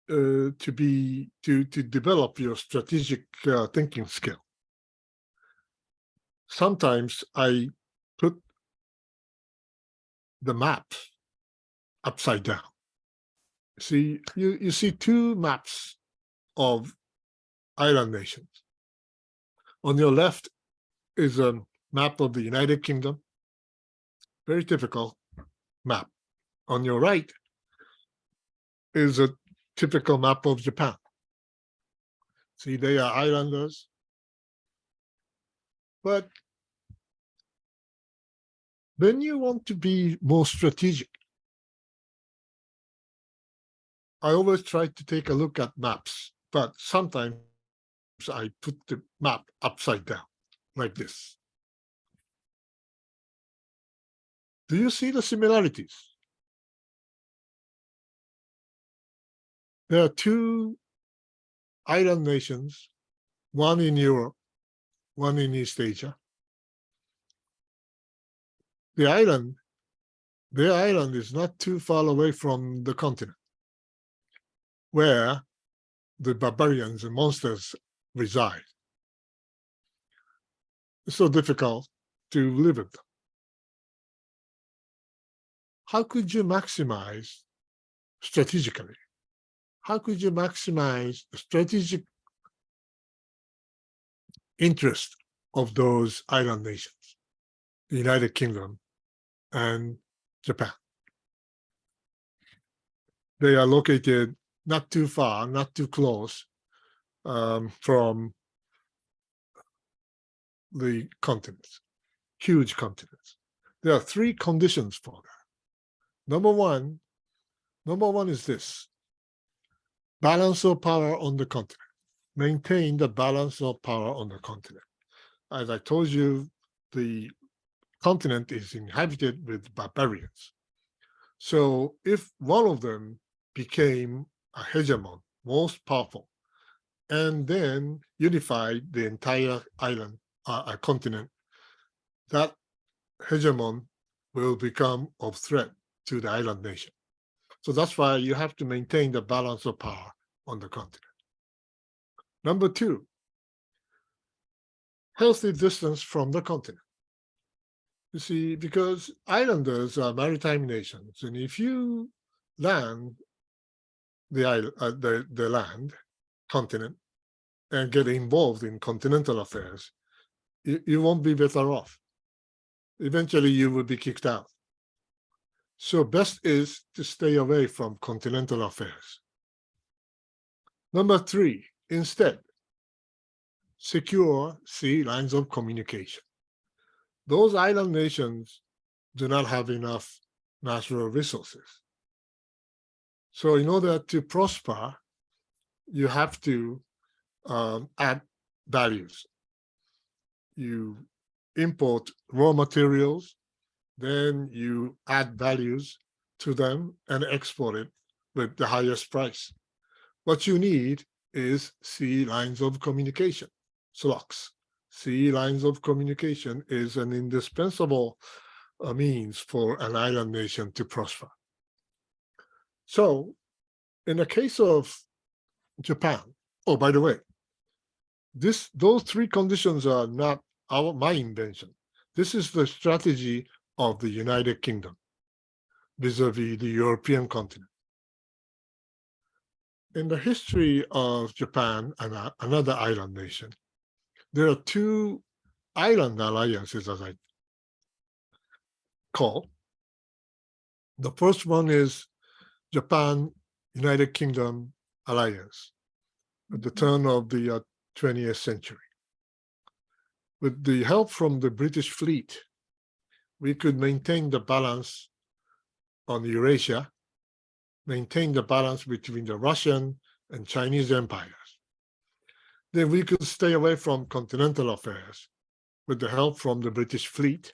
to develop your strategic thinking skill. Sometimes I put the map upside down. See, you see 2 maps of island nations. On your left is a map of the United Kingdom, very typical map. On your right is a typical map of Japan. See, they are islanders. But when you want to be more strategic, I always try to take a look at maps, but sometimes I put the map upside down, like this. Do you see the similarities? There are 2 island nations, one in Europe, one in East Asia. Their island is not too far away from the continent, where the barbarians and monsters reside. It's so difficult to live with them. How could you maximize strategically? How could you maximize the strategic interest of those island nations, the United Kingdom and Japan? They are located not too far, not too close from the continents, huge continents. There are three conditions for that. Number one is this: balance of power on the continent. Maintain the balance of power on the continent. As I told you, the continent is inhabited with barbarians. So if one of them became a hegemon, most powerful, and then unified the entire island, continent, that hegemon will become of threat to the island nation. So that's why you have to maintain the balance of power on the continent. Number two, healthy distance from the continent. You see, because islanders are maritime nations, and if you land the land, continent, and get involved in continental affairs, you won't be better off. Eventually, you will be kicked out. So best is to stay away from continental affairs. Number three, instead, secure sea lines of communication. Those island nations do not have enough natural resources. So in order to prosper, you have to add values. You import raw materials, then you add values to them and export it with the highest price. What you need is sea lines of communication, SLOCs. Sea lines of communication is an indispensable means for an island nation to prosper. So in the case of Japan, oh, by the way, those three conditions are not my invention. This is the strategy of the United Kingdom vis-a-vis the European continent. In the history of Japan and another island nation, there are two island alliances, as I call. The first one is Japan-United Kingdom alliance at the turn of the 20th century. With the help from the British fleet, we could maintain the balance on Eurasia, maintain the balance between the Russian and Chinese empires. Then we could stay away from continental affairs with the help from the British fleet.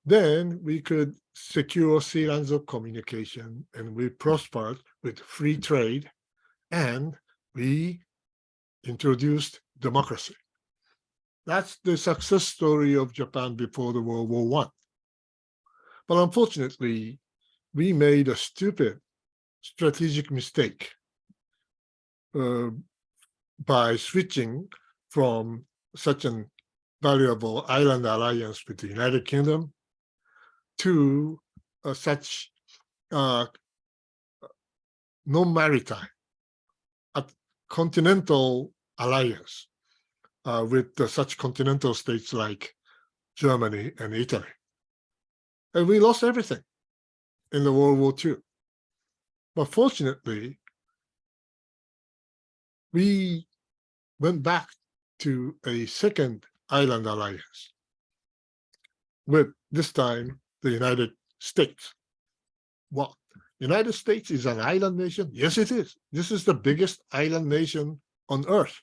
Then we could secure sea lines of communication, and we prospered with free trade, and we introduced democracy. That's the success story of Japan before the World War I. But unfortunately, we made a stupid strategic mistake by switching from such an valuable island alliance with the United Kingdom to such non-maritime, continental alliance with such continental states like Germany and Italy. And we lost everything in the World War II. But fortunately, we went back to a second island alliance with, this time, the United States. What? United States is an island nation? Yes, it is. This is the biggest island nation on Earth.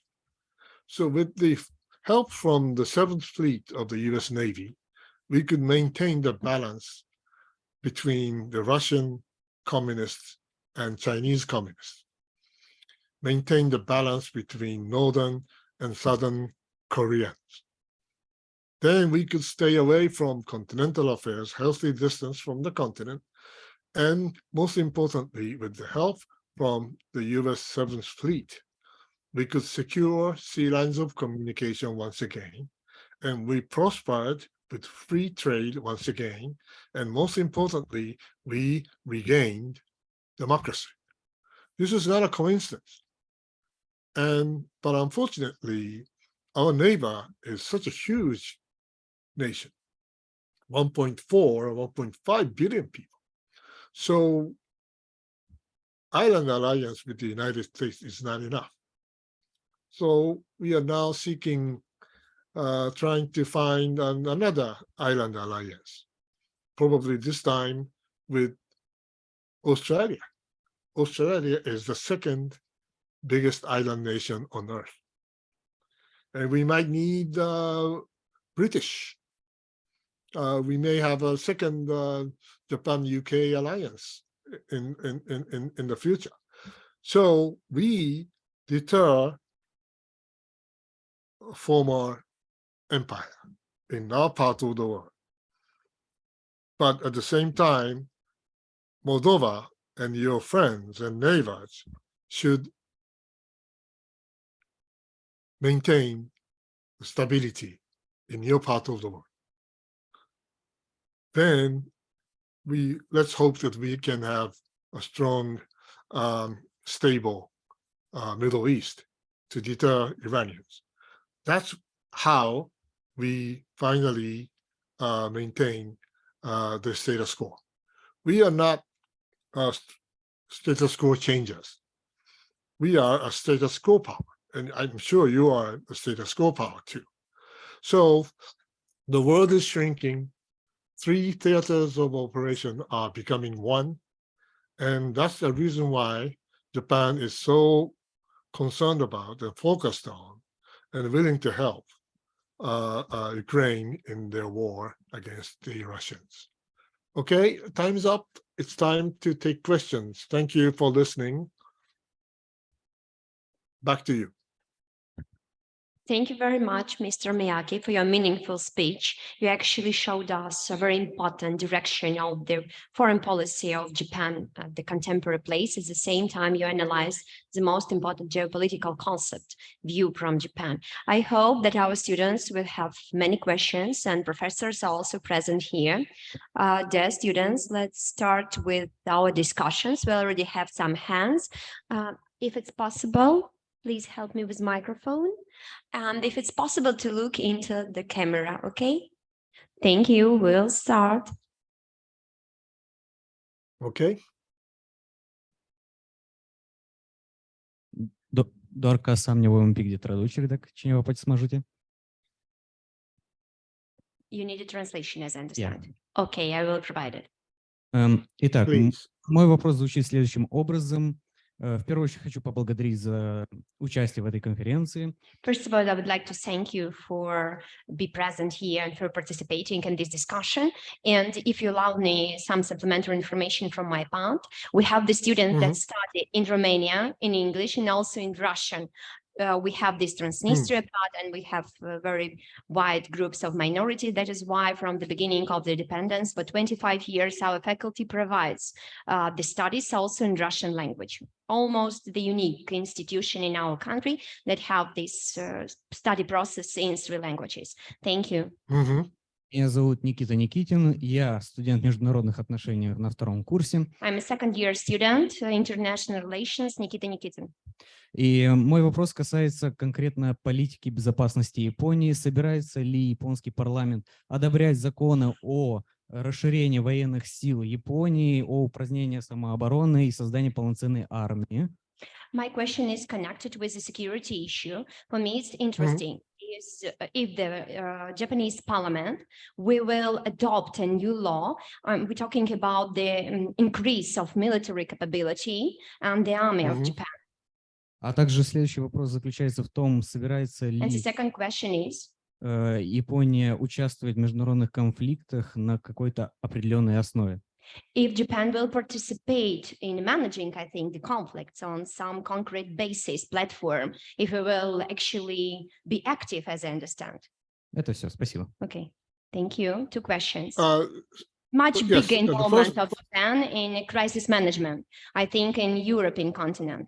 So with the help from the 7th Fleet of the US Navy, we could maintain the balance between the Russian communists and Chinese communists. maintain the balance between Northern and Southern Koreans. Then we could stay away from continental affairs, healthy distance from the continent, and most importantly, with the help from the US 7th Fleet, we could secure sea lines of communication once again, and we prospered with free trade once again, and most importantly, we regained democracy. This is not a coincidence. But unfortunately, our neighbor is such a huge nation, 1.4 or 1.5 billion people. So island alliance with the United States is not enough. So we are now seeking, trying to find another island alliance, probably this time with Australia. Australia is the second biggest island nation on Earth. And we might need British. We may have a second Japan-UK alliance in the future. So we deter former empire in our part of the world. But at the same time, Moldova and your friends and neighbors should maintain stability in your part of the world. Then let's hope that we can have a strong, stable Middle East to deter Iranians. That's how we finally maintain the status quo. We are not status quo changers. We are a status quo power, and I'm sure you are a status quo power too. So the world is shrinking. 3 theaters of operation are becoming one, and that's the reason why Japan is so concerned about and focused on and willing to help Ukraine in their war against the Russians. Okay, time's up. It's time to take questions. Thank you for listening. Back to you. Thank you very much, Mr. Miyake, for your meaningful speech. You actually showed us a very important direction of the foreign policy of Japan at the contemporary place. At the same time, you analyzed the most important geopolitical concept view from Japan. I hope that our students will have many questions, and professors are also present here. Dear students, let's start with our discussions. We already have some hands. If it's possible, please help me with microphone. And if it's possible to look into the camera, okay? Thank you. We'll start. Okay. Doar ca să am nevoie un pic de traducere, dacă cineva poate să mă ajute. You need a translation, as I understand. Yeah. Okay, I will provide it. Итак, мой вопрос звучит следующим образом. В первую очередь хочу поблагодарить за участие в этой конференции. First of all, I would like to thank you for being present here and for participating in this discussion. And if you allow me some supplementary information from my part, we have the students that study in Romania, in English, and also in Russian. We have this Transnistria part, and we have very wide groups of minorities. That is why from the beginning of the independence, for 25 years, our faculty provides the studies also in Russian language. Almost the unique institution in our country that have this study process in 3 languages. Thank you. Меня зовут Никита Никитин, я студент международных отношений на 2-м курсе. I'm a second-year student, International Relations, Nikita Nikitin. И мой вопрос касается конкретно политики безопасности Японии. Собирается ли японский парламент одобрять законы о расширении военных сил Японии, о упразднении самообороны и создании полноценной армии? My question is connected with the security issue. For me, it's interesting is if the Japanese parliament, we will adopt a new law. We're talking about the increase of military capability and the army of Japan. А также следующий вопрос заключается в том, собирается ли And the second question is, Япония участвовать в международных конфликтах на какой-то определенной основе. If Japan will participate in managing, I think, the conflicts on some concrete basis platform, if we will actually be active, as I understand. Это все, спасибо. Okay, thank you. 2 questions. Much yes, bigger the involvement first- of Japan in crisis management, I think, in European continent.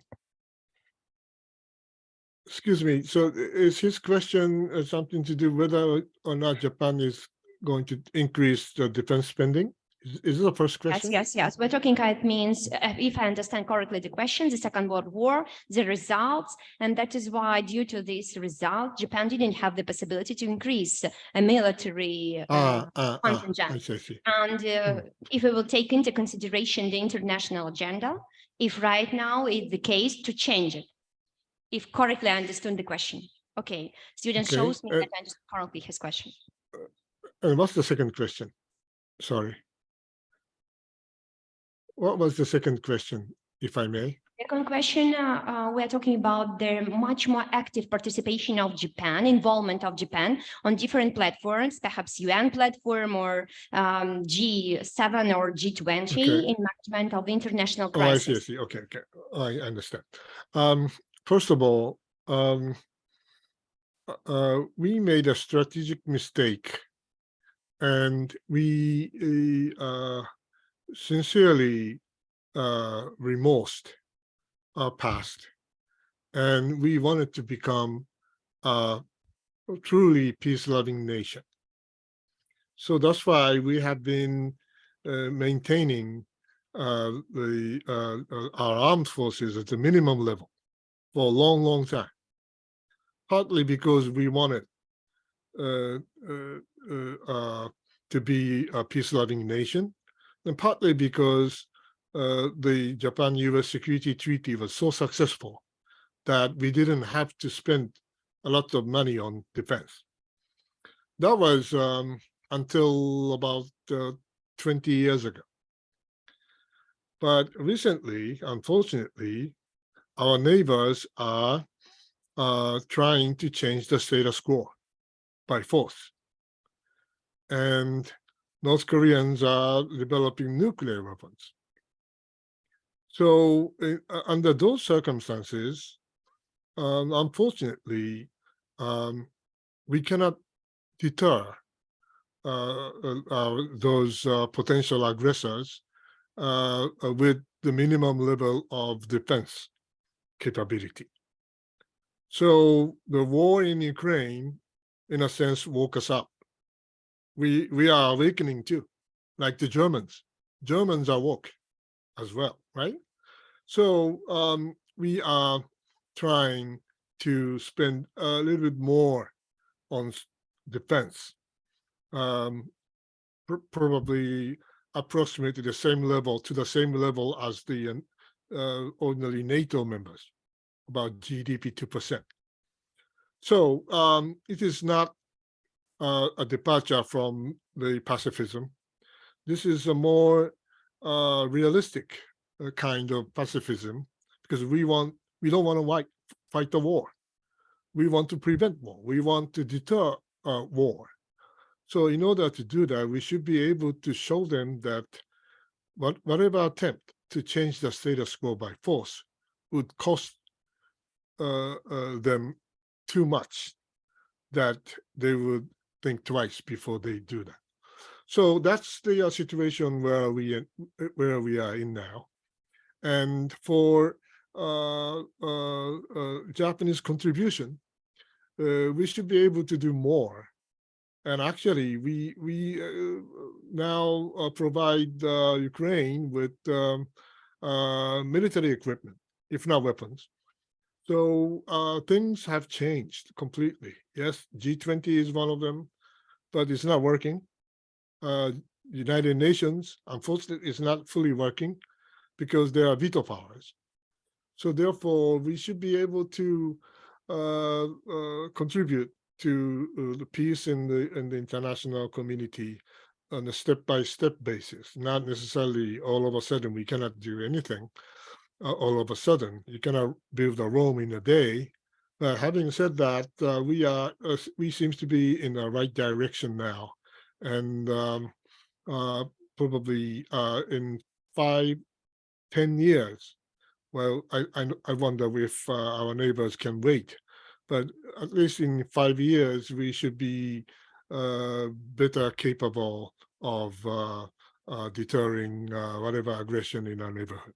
Excuse me. So is his question something to do whether or not Japan is going to increase the defense spending? Is it the first question? Yes. We're talking, it means, if I understand correctly the question, the Second World War, the results, and that is why, due to this result, Japan didn't have the possibility to increase a military contingent. I see. And if we will take into consideration the international agenda, if right now is the case to change it, if correctly I understood the question. Okay, student Okay, shows me that I understood correctly his question. And what's the second question? Sorry. What was the second question, if I may? Second question, we are talking about the much more active participation of Japan, involvement of Japan on different platforms, perhaps UN platform or G7 or G20 Okay. in management of international Oh, I crisis. see. Okay. I understand. First of all, we made a strategic mistake, and we sincerely remorse our past, and we wanted to become a truly peace-loving nation. So that's why we have been maintaining our armed forces at the minimum level for a long time, partly because we wanted to be a peace-loving nation, and partly because the Japan-US Security Treaty was so successful that we didn't have to spend a lot of money on defense. That was until about 20 years ago. But recently, unfortunately, our neighbors are trying to change the status quo by force. And North Koreans are developing nuclear weapons. So under those circumstances, unfortunately, we cannot deter those potential aggressors with the minimum level of defense capability. So the war in Ukraine, in a sense, woke us up. We are awakening too, like the Germans. Germans are woke as well, right? So we are trying to spend a little bit more on defense, probably approximately the same level as the ordinary NATO members, about GDP 2%. So it is not a departure from the pacifism. This is a more realistic kind of pacifism, because we don't want to fight the war. We want to prevent war. We want to deter war. So in order to do that, we should be able to show them that whatever attempt to change the status quo by force would cost them too much, that they would think twice before they do that. So that's the situation where we are in now. And for Japanese contribution, we should be able to do more. And actually, we now provide Ukraine with military equipment, if not weapons. So things have changed completely. Yes, G20 is one of them, but it's not working. United Nations, unfortunately, is not fully working because there are veto powers. So therefore, we should be able to contribute to the peace in the international community on a step-by-step basis, not necessarily all of a sudden. We cannot do anything all of a sudden. You cannot build a Rome in a day. But having said that, we seem to be in the right direction now, and probably in 5-10 years. Well, I wonder if our neighbors can wait, but at least in 5 years, we should be better capable of deterring whatever aggression in our neighborhood.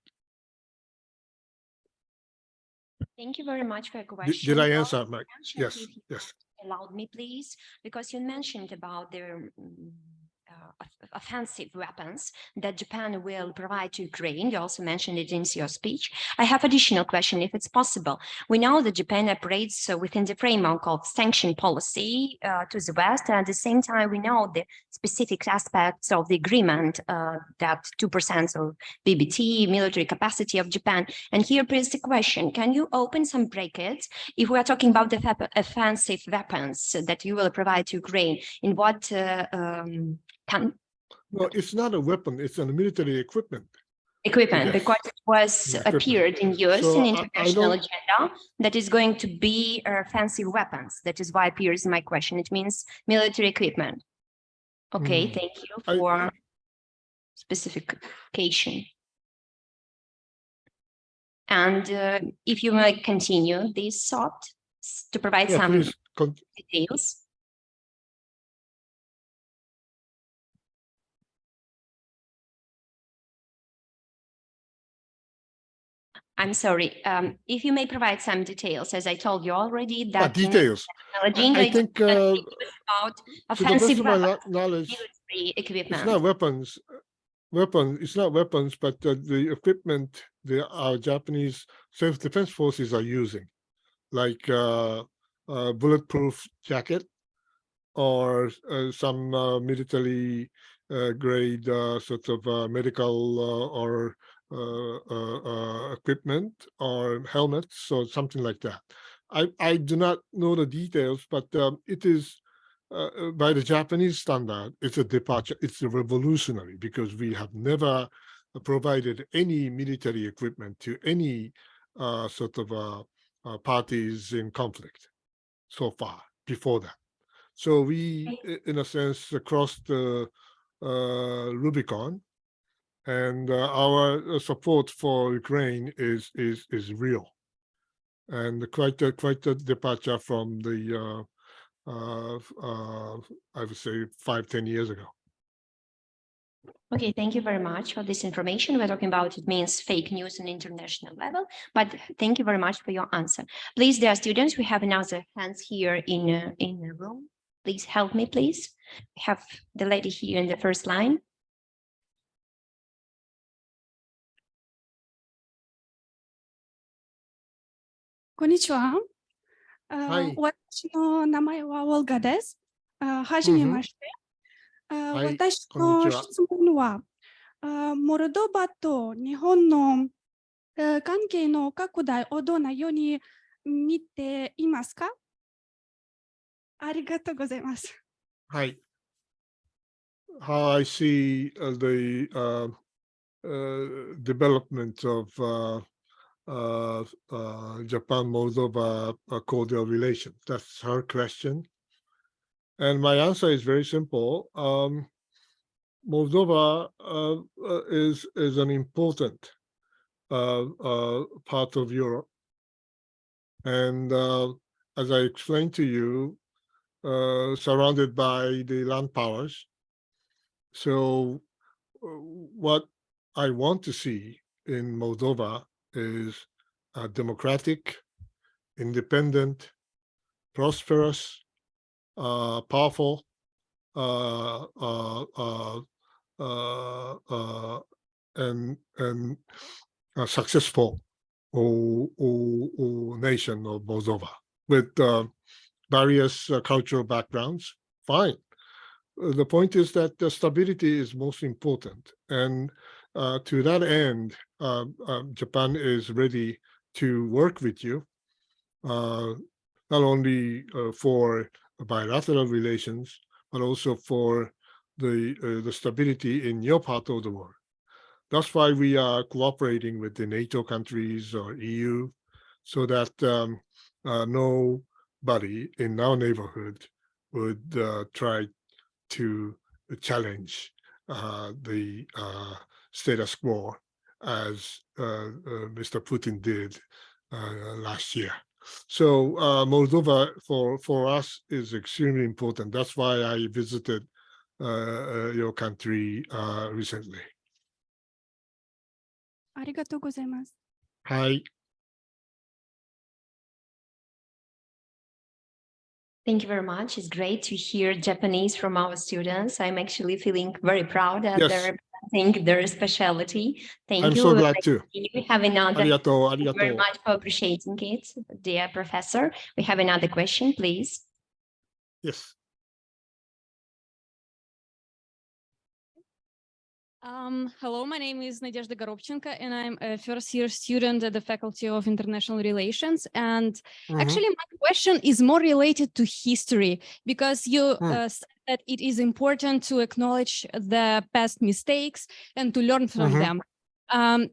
Thank you very much for your question. Did I Well, answer, Mike? mentioned, Yes, if you yes. allowed me, please, because you mentioned about the offensive weapons that Japan will provide to Ukraine. You also mentioned it in your speech. I have additional question, if it's possible. We know that Japan operates within the framework of sanction policy to the West, and at the same time, we know the specific aspects of the agreement that 2% of BBT, military capacity of Japan. And here is the question, can you open some brackets if we are talking about the offensive weapons that you will provide to Ukraine, in what No, it's not a weapon, it's a military equipment. Equipment, Yes. because it was Equipment. appeared in US So in I international don't- agenda that is going to be offensive weapons. That is why appears in my question. It means military equipment. Okay, thank you for specification. And if you may continue this thought to provide Yeah, some please details. I'm sorry, if you may provide some details, as I told you already, that details. I think about to the offensive best of my weapons, knowledge, military it's equipment. not weapons. It's not weapons, but the equipment our Japanese self-defense forces are using, like bulletproof jacket or some military grade sort of medical or equipment or helmets or something like that. I do not know the details, but it is by the Japanese standard, it's a departure. It's a revolutionary because we have never provided any military equipment to any sort of parties in conflict so far before that. So we, in a sense, crossed the Rubicon, and our support for Ukraine is real, and quite a departure from the I would say 5-10 years ago. Okay, thank you very much for this information. We're talking about it means fake news on international level, but thank you very much for your answer. Please, dear students, we have another hands here in the room. Please help me, please. We have the lady here in the first line. Konnichiwa. はい。私の名前はオルガです。はじめまして。私の質問は、モルドバと日本の関係の拡大をどのように見ていますか？ありがとうございます。はい。How I see the development of Japan-Moldova cordial relations. That's her question. And my answer is very simple. Moldova is an important part of Europe. And as I explained to you, surrounded by the land powers. So what I want to see in Moldova is a democratic, independent, prosperous, powerful, and successful nation of Moldova with various cultural backgrounds. Fine. The point is that the stability is most important, and to that end, Japan is ready to work with you, not only for bilateral relations, but also for the stability in your part of the world. That's why we are cooperating with the NATO countries or EU, so that nobody in our neighborhood would try to challenge the status quo as Mr. Putin did last year. So Moldova for us is extremely important. That's why I visited your country recently. Arigatou gozaimasu. Hi. Thank you very much. It's great to hear Japanese from our students. I'm actually feeling very proud that they're representing their specialty. Thank you. I'm so glad too. We have another. Arigatou, Thank you very arigatou. much for appreciating it, dear professor. We have another question, please. Yes. Hello, my name is Nadezhda Goropchenko, and I'm a first-year student at the Faculty of International Relations. And actually, my question is more related to history, because you said that it is important to acknowledge the past mistakes and to learn from them. And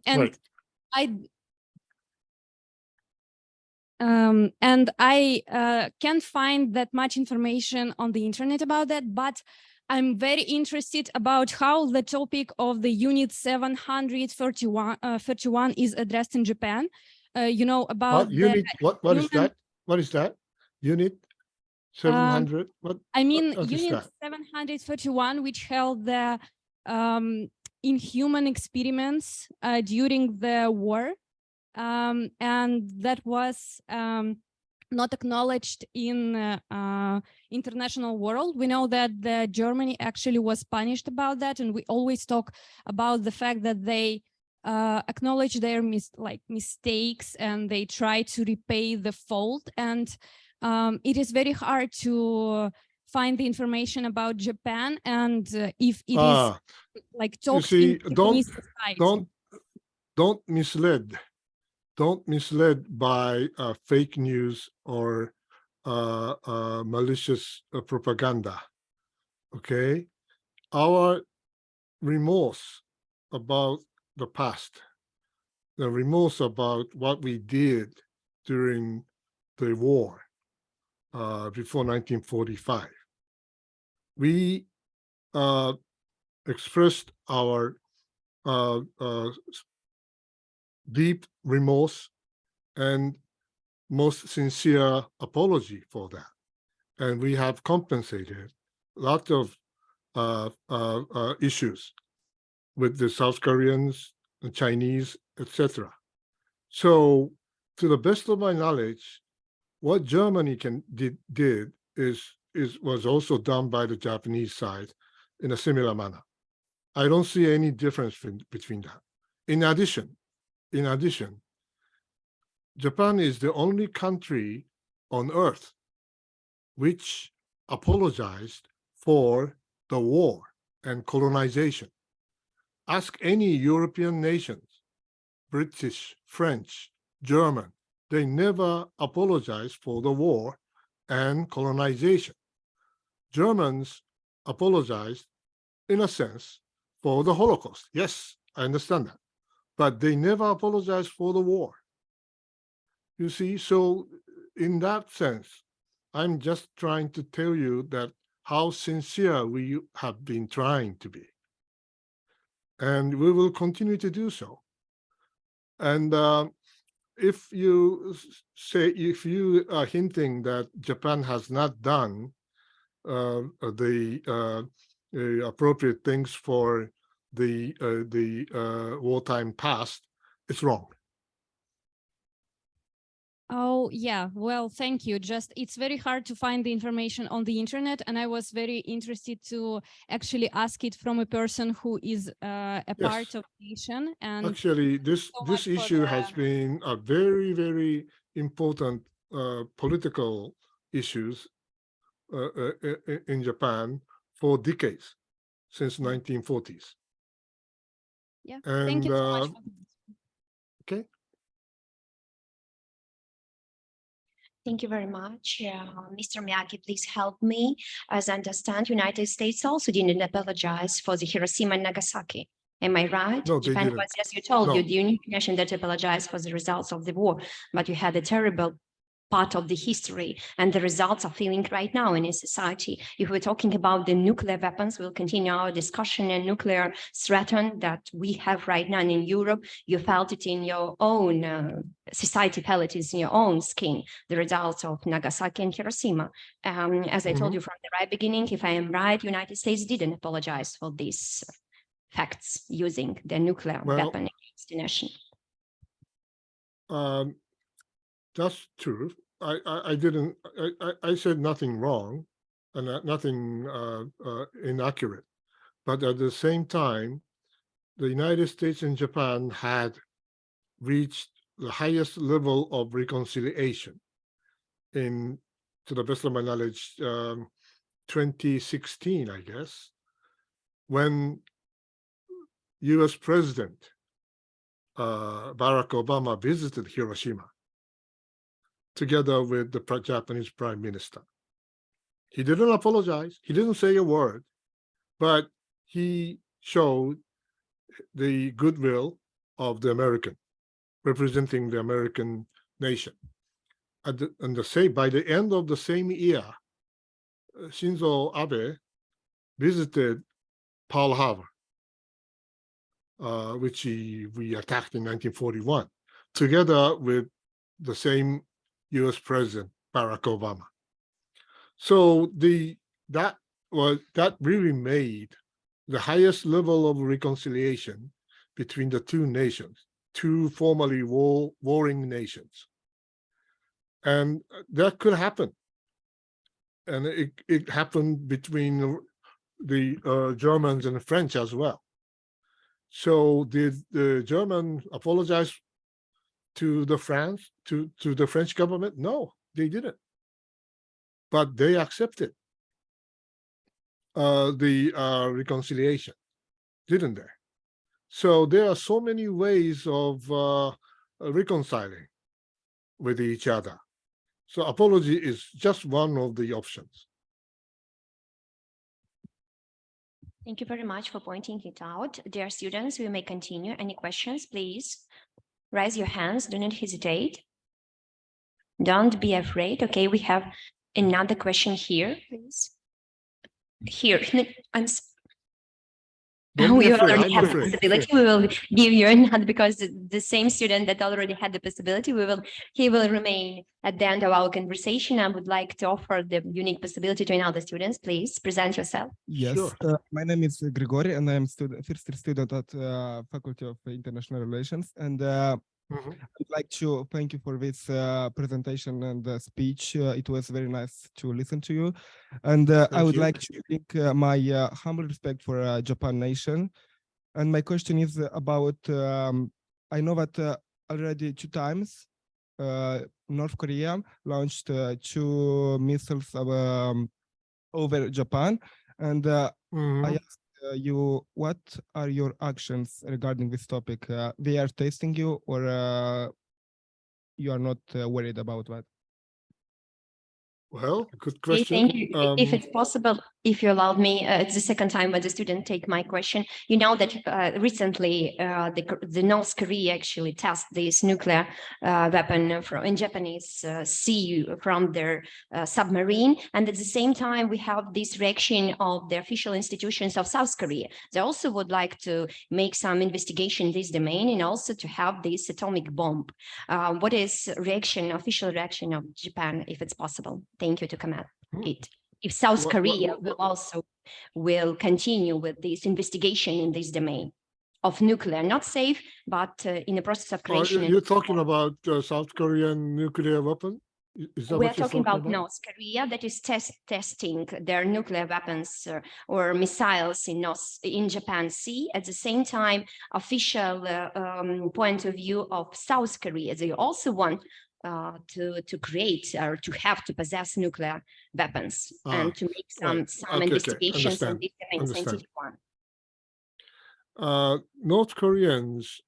I can't find that much information on the internet about that, but I'm very interested about how the topic of the unit 731 is addressed in Japan. You know, about unit, what is that? What is that? Unit 700? I mean, what unit 731, which held the inhuman experiments during the war. And that was not acknowledged in international world. We know that Germany actually was punished about that, and we always talk about the fact that they acknowledge their mistakes and they try to repay the fault. And it is very hard to find the information about Japan, and if it is like talked in Japanese society. Don't mislead. Don't mislead by fake news or malicious propaganda. Okay, our remorse about the past, the remorse about what we did during the war before 1945. We expressed our deep remorse and most sincere apology for that. And we have compensated a lot of issues with the South Koreans, the Chinese, etc. So to the best of my knowledge, what Germany did was also done by the Japanese side in a similar manner. I don't see any difference between that. In addition, Japan is the only country on earth which apologized for the war and colonization. Ask any European nations, British, French, German, they never apologized for the war and colonization. Germans apologized, in a sense, for the Holocaust. Yes, I understand that. But they never apologized for the war. You see, so in that sense, I'm just trying to tell you that how sincere we have been trying to be. And we will continue to do so. And if you are hinting that Japan has not done the appropriate things for the wartime past, it's wrong. Oh, yeah. Well, thank you. Just it's very hard to find the information on the internet, and I was very interested to actually ask it from a person who is a part of the nation. And actually, this issue has been a very, very important political issues in Japan for decades, since 1940s. Yeah, and thank you so much. Okay. Thank you very much. Mr. Miyake, please help me. As I understand, United States also didn't apologize for the Hiroshima and Nagasaki. Am I right? No, Japan they didn't. was, as you told No. you, the unique nation that apologized for the results of the war, but you had a terrible part of the history and the results are feeling right now in a society. If we're talking about the nuclear weapons, we'll continue our discussion and nuclear threat that we have right now in Europe. You felt it in your own society, felt it in your own skin, the results of Nagasaki and Hiroshima. As I told you from the right beginning, if I am right, United States didn't apologize for these facts using the nuclear weapon against the nation. That's true. I said nothing wrong and nothing inaccurate. But at the same time, the United States and Japan had reached the highest level of reconciliation in, to the best of my knowledge, 2016, I guess, when US President Barack Obama visited Hiroshima together with the Japanese Prime Minister. He didn't apologize. He didn't say a word, but he showed the goodwill of the American, representing the American nation. By the end of the same year, Shinzo Abe visited Pearl Harbor, which we attacked in 1941, together with the same US President, Barack Obama. So that really made the highest level of reconciliation between the two nations, two formerly warring nations. And that could happen. And it happened between the Germans and the French as well. So did the German apologize to the French government? No, they didn't. But they accepted the reconciliation, didn't they? So there are so many ways of reconciling with each other. So apology is just one of the options. Thank you very much for pointing it out. Dear students, we may continue. Any questions, please? Raise your hands, do not hesitate. Don't be afraid. Okay, we have another question here, please. Here, we already have the possibility. We will give you another, because the same student that already had the possibility, he will remain at the end of our conversation. I would like to offer the unique possibility to another students. Please present yourself. Yes, sure. My name is Grigory, and I am first year student at Faculty of International Relations. And I'd like to thank you for this presentation and speech. It was very nice to listen to you. And I would like to thank my humble respect for Japan nation. And my question is about, I know that already 2 times North Korea launched 2 missiles over Japan. And I asked you, what are your actions regarding this topic? They are testing you, or you are not worried about that? Well, good question. Thank you. If it's possible, if you allowed me, it's the second time when the student take my question. You know that recently the North Korea actually test this nuclear weapon in Japanese sea from their submarine. And at the same time, we have this reaction of the official institutions of South Korea. They also would like to make some investigation in this domain and also to have this atomic bomb. What is official reaction of Japan, if it's possible? Thank you to comment it. If South Korea will continue with this investigation in this domain of nuclear, not safe, but in the process of creation. You're talking about South Korean nuclear weapon? We're talking about North Korea that is testing their nuclear weapons or missiles in Japan Sea. At the same time, official point of view of South Korea, they also want to create or to have to possess nuclear weapons and to make some investigations on this scientific one. North Koreans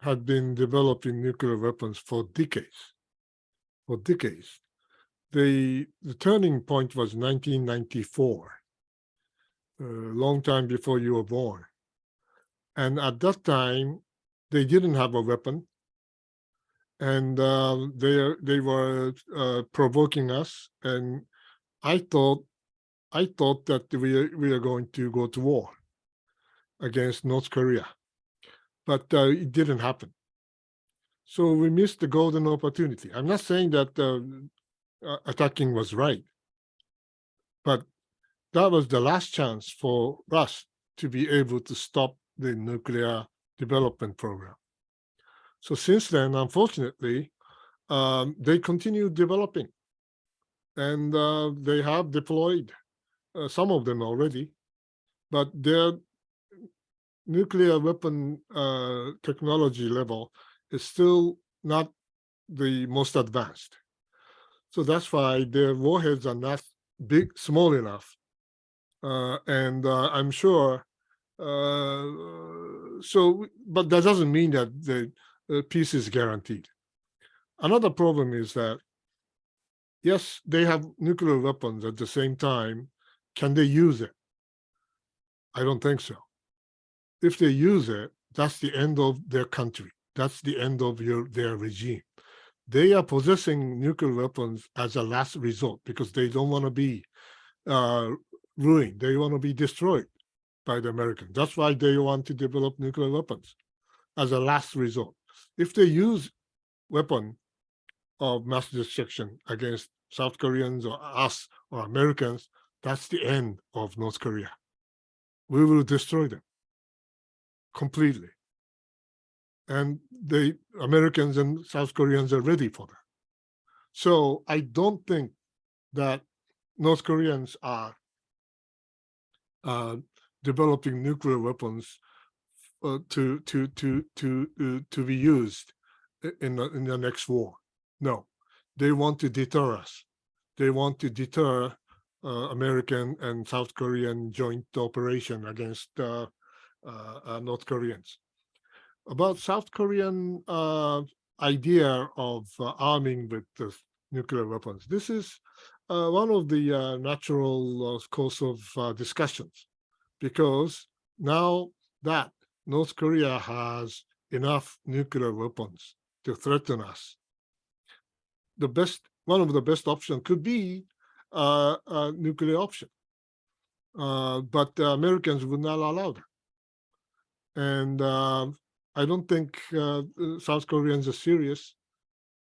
had been developing nuclear weapons for decades. The turning point was 1994, a long time before you were born. And at that time, they didn't have a weapon. and they were provoking us, and I thought that we are going to go to war against North Korea, but it didn't happen. So we missed the golden opportunity. I'm not saying that attacking was right, but that was the last chance for us to be able to stop the nuclear development program. So since then, unfortunately, they continue developing, and they have deployed some of them already, but their nuclear weapon technology level is still not the most advanced. So that's why their warheads are not small enough. And I'm sure, but that doesn't mean that the peace is guaranteed. Another problem is that, yes, they have nuclear weapons at the same time. Can they use it? I don't think so. If they use it, that's the end of their country. That's the end of their regime. They are possessing nuclear weapons as a last resort because they don't want to be ruined. They want to be destroyed by the Americans. That's why they want to develop nuclear weapons as a last resort. If they use weapon of mass destruction against South Koreans or us or Americans, that's the end of North Korea. We will destroy them completely. And the Americans and South Koreans are ready for that. So I don't think that North Koreans are developing nuclear weapons to be used in the next war. No, they want to deter us. They want to deter American and South Korean joint operation against North Koreans. About South Korean idea of arming with nuclear weapons, this is one of the natural course of discussions, because now that North Korea has enough nuclear weapons to threaten us, one of the best options could be a nuclear option, but the Americans would not allow that. And I don't think South Koreans are serious,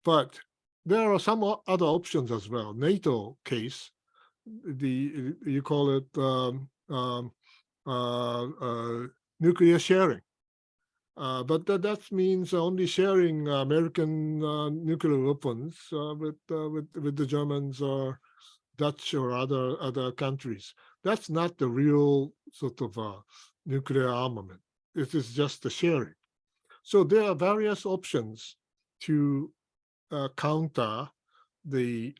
but there are some other options as well. NATO case, you call it nuclear sharing, but that means only sharing American nuclear weapons with the Germans or Dutch or other countries. That's not the real sort of nuclear armament. It is just the sharing. So there are various options to counter the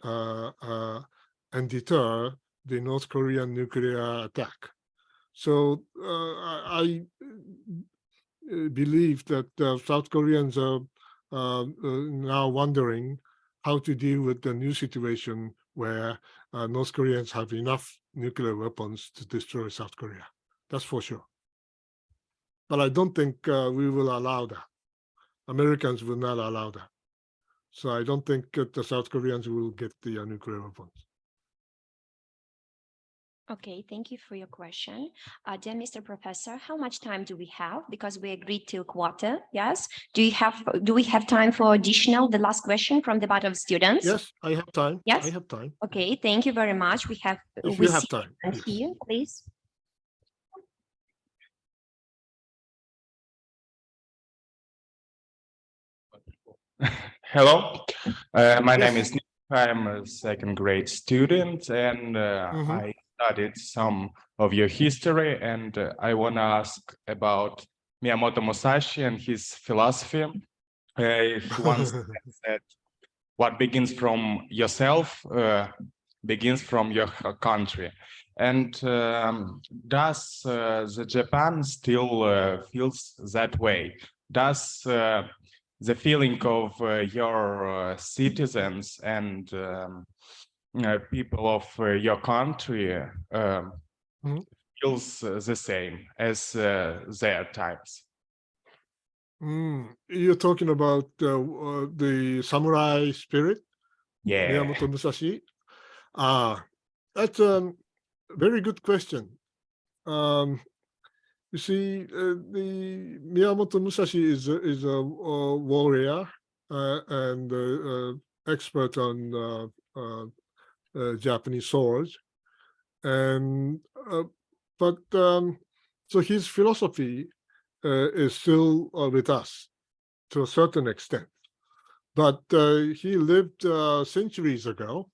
and deter the North Korean nuclear attack. So I believe that South Koreans are now wondering how to deal with the new situation where North Koreans have enough nuclear weapons to destroy South Korea. That's for sure. But I don't think we will allow that. Americans will not allow that. So I don't think the South Koreans will get the nuclear weapons. Okay, thank you for your question. Dear Mr. Professor, how much time do we have? Because we agreed till quarter, yes? Do we have time for the last question from the part of students? Yes, I have time. Yes? I have time. Okay, thank you very much. We have time. Yes. Here, please. Hello, my name is Nick. I'm a second grade student, and I studied some of your history, and I want to ask about Miyamoto Musashi and his philosophy. He once said, what begins from yourself begins from your country. And does the Japan still feels that way? Does the feeling of your citizens and people of your country feels the same as their times? You're talking about the samurai spirit, Yeah. Miyamoto Musashi? That's a very good question. You see, the Miyamoto Musashi is a warrior and expert on Japanese swords, and so his philosophy is still with us to a certain extent, but he lived centuries ago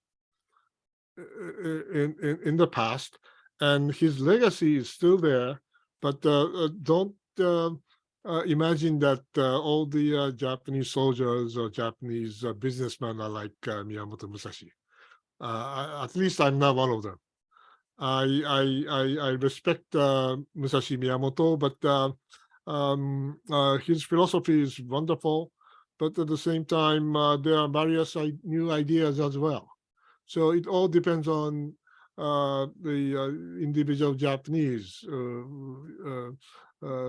in the past, and his legacy is still there. But don't imagine that all the Japanese soldiers or Japanese businessmen are like Miyamoto Musashi. At least I'm not one of them. I respect Musashi Miyamoto, but his philosophy is wonderful. But at the same time, there are various new ideas as well. So it all depends on the individual Japanese.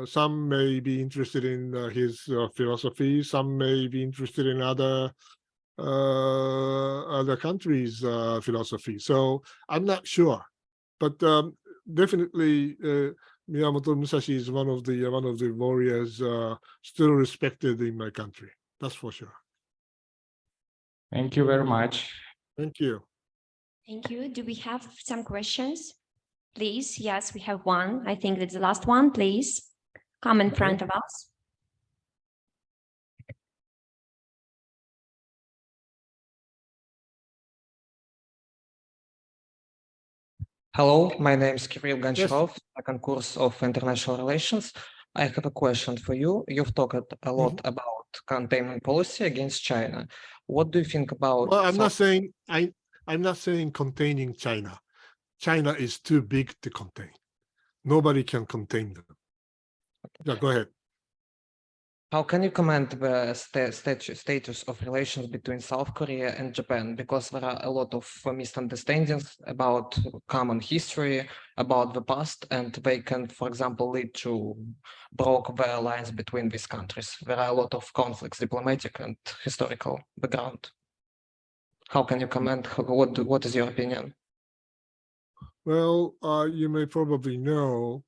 Some may be interested in his philosophy. Some may be interested in other countries' philosophy. So I'm not sure, but definitely Miyamoto Musashi is one of the warriors still respected in my country. That's for sure. Thank you very much. Thank you. Thank you. Do we have some questions? Please. Yes, we have one. I think that's the last one. Please come in front of us. Hello, my name is Kirill Goncharov, second course of International Relations. I have a question for you. You've talked a lot about containment policy against China. What do you think about? Well, I'm not saying containing China. China is too big to contain. Nobody can contain them. Yeah, go ahead. How can you comment the status of relations between South Korea and Japan? Because there are a lot of misunderstandings about common history, about the past, and they can, for example, lead to broke the alliance between these countries. There are a lot of conflicts, diplomatic and historical background. How can you comment? What is your opinion? Well, you may probably know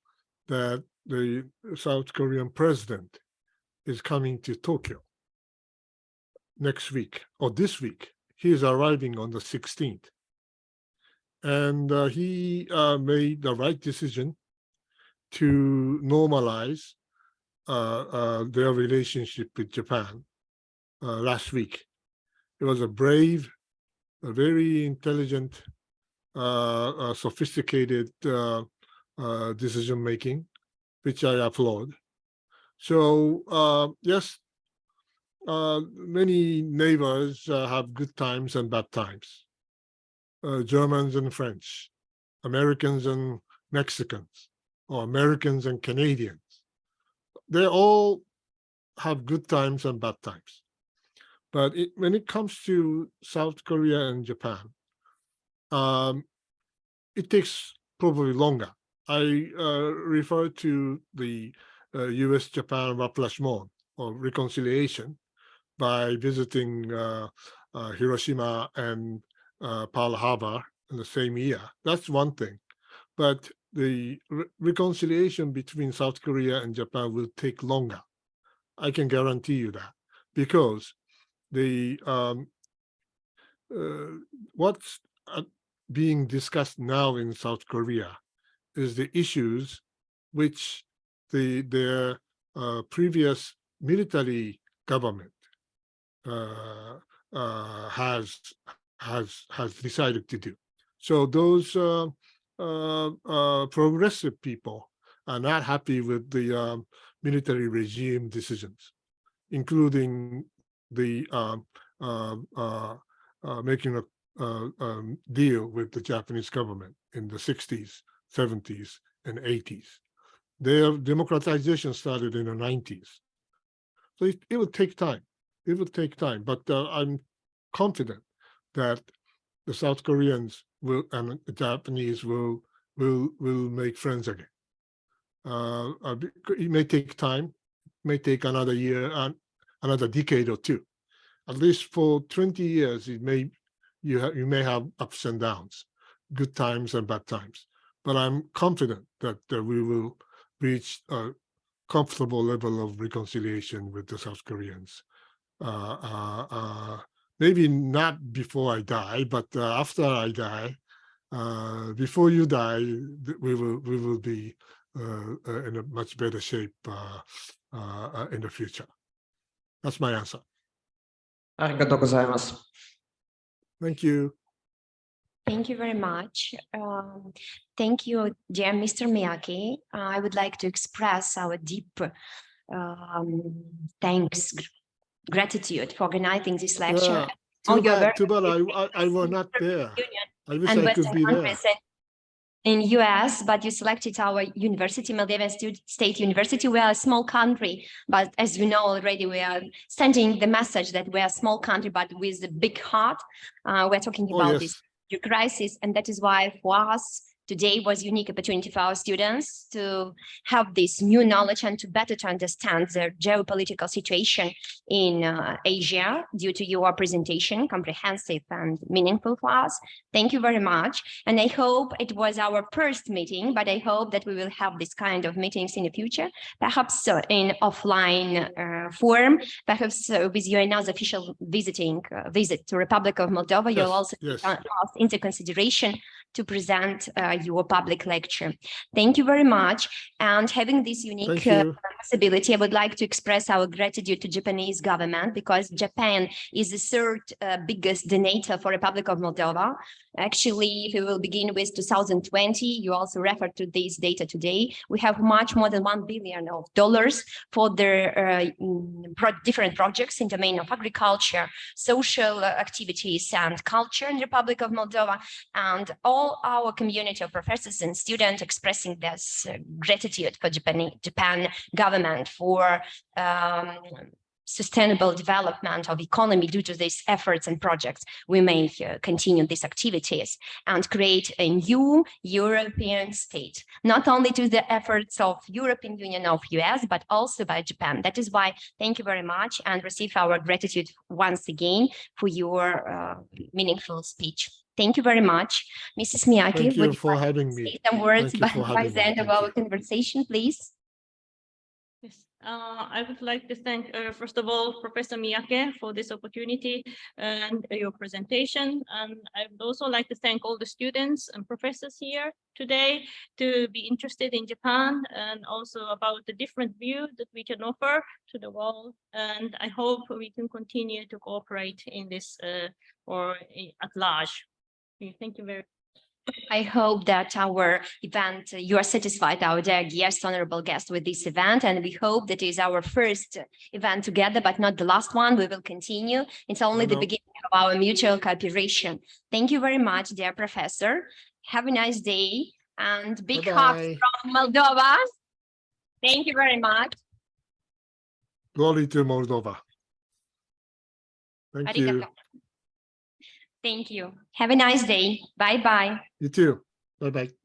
that the South Korean president is coming to Tokyo next week or this week. He is arriving on the 16th. And he made the right decision to normalize their relationship with Japan last week. It was a brave, a very intelligent, sophisticated decision-making, which I applaud. So yes, many neighbors have good times and bad times. Germans and French, Americans and Mexicans, or Americans and Canadians. They all have good times and bad times. But when it comes to South Korea and Japan, it takes probably longer. I refer to the US-Japan rapprochement or reconciliation by visiting Hiroshima and Pearl Harbor in the same year. That's one thing. But the reconciliation between South Korea and Japan will take longer. I can guarantee you that, because the what's being discussed now in South Korea is the issues which their previous military government has decided to do. So those progressive people are not happy with the military regime decisions, including the making a deal with the Japanese government in the 60s, 70s, and 80s. Their democratization started in the 90s. So it will take time. It will take time, but I'm confident that the South Koreans will and the Japanese will make friends again. It may take time. may take another year and another decade or two. At least for 20 years, you may have ups and downs, good times and bad times. But I'm confident that we will reach a comfortable level of reconciliation with the South Koreans. Maybe not before I die, but after I die, before you die, we will be in a much better shape in the future. That's my answer. Arigatou gozaimasu. Thank you. Thank you very much. Thank you, dear Mr. Miyake. I would like to express our deep thanks, gratitude for organizing this lecture. Too bad I was not there. I wish I could be there. In US, but you selected our university, Moldovan State University. We are a small country, but as you know already, we are sending the message that we are a small country, but with a big heart. We're talking about this crisis, and that is why for us, today was a unique opportunity for our students to have this new knowledge and to better to understand the geopolitical situation in Asia due to your presentation, comprehensive and meaningful for us. Thank you very much. And I hope it was our first meeting, but I hope that we will have this kind of meetings in the future, perhaps in offline form, perhaps with your another official visit to Republic of Moldova. You'll also asked into consideration to present your public lecture. Thank you very much. And having this unique possibility, I would like to express our gratitude to Japanese government, because Japan is the third biggest donator for Republic of Moldova. Actually, if we will begin with 2020, you also referred to this data today, we have much more than $1 billion for their different projects in the domain of agriculture, social activities and culture in the Republic of Moldova, and all our community of professors and students expressing this gratitude for Japan government for sustainable development of economy. Due to these efforts and projects, we may continue these activities and create a new European state, not only to the efforts of European Union, of US, but also by Japan. That is why thank you very much and receive our gratitude once again for your meaningful speech. Thank you very much. Mrs. Miyake, thank you for having me. Say some words by the end of our conversation, please. Yes, I would like to thank, first of all, Professor Miyake for this opportunity and your presentation. And I would also like to thank all the students and professors here today to be interested in Japan and also about the different view that we can offer to the world. And I hope we can continue to cooperate in this or at large. Thank you very much. I hope that our event, you are satisfied, our dear guest, honorable guest, with this event, and we hope that it is our first event together, but not the last one. We will continue. It's only the beginning of our mutual cooperation. Thank you very much, dear professor. Have a nice day and big hugs from Moldova. Thank you very much. Glory to Moldova. Thank you. Thank you. Have a nice day. Bye-bye. You too. Bye-bye.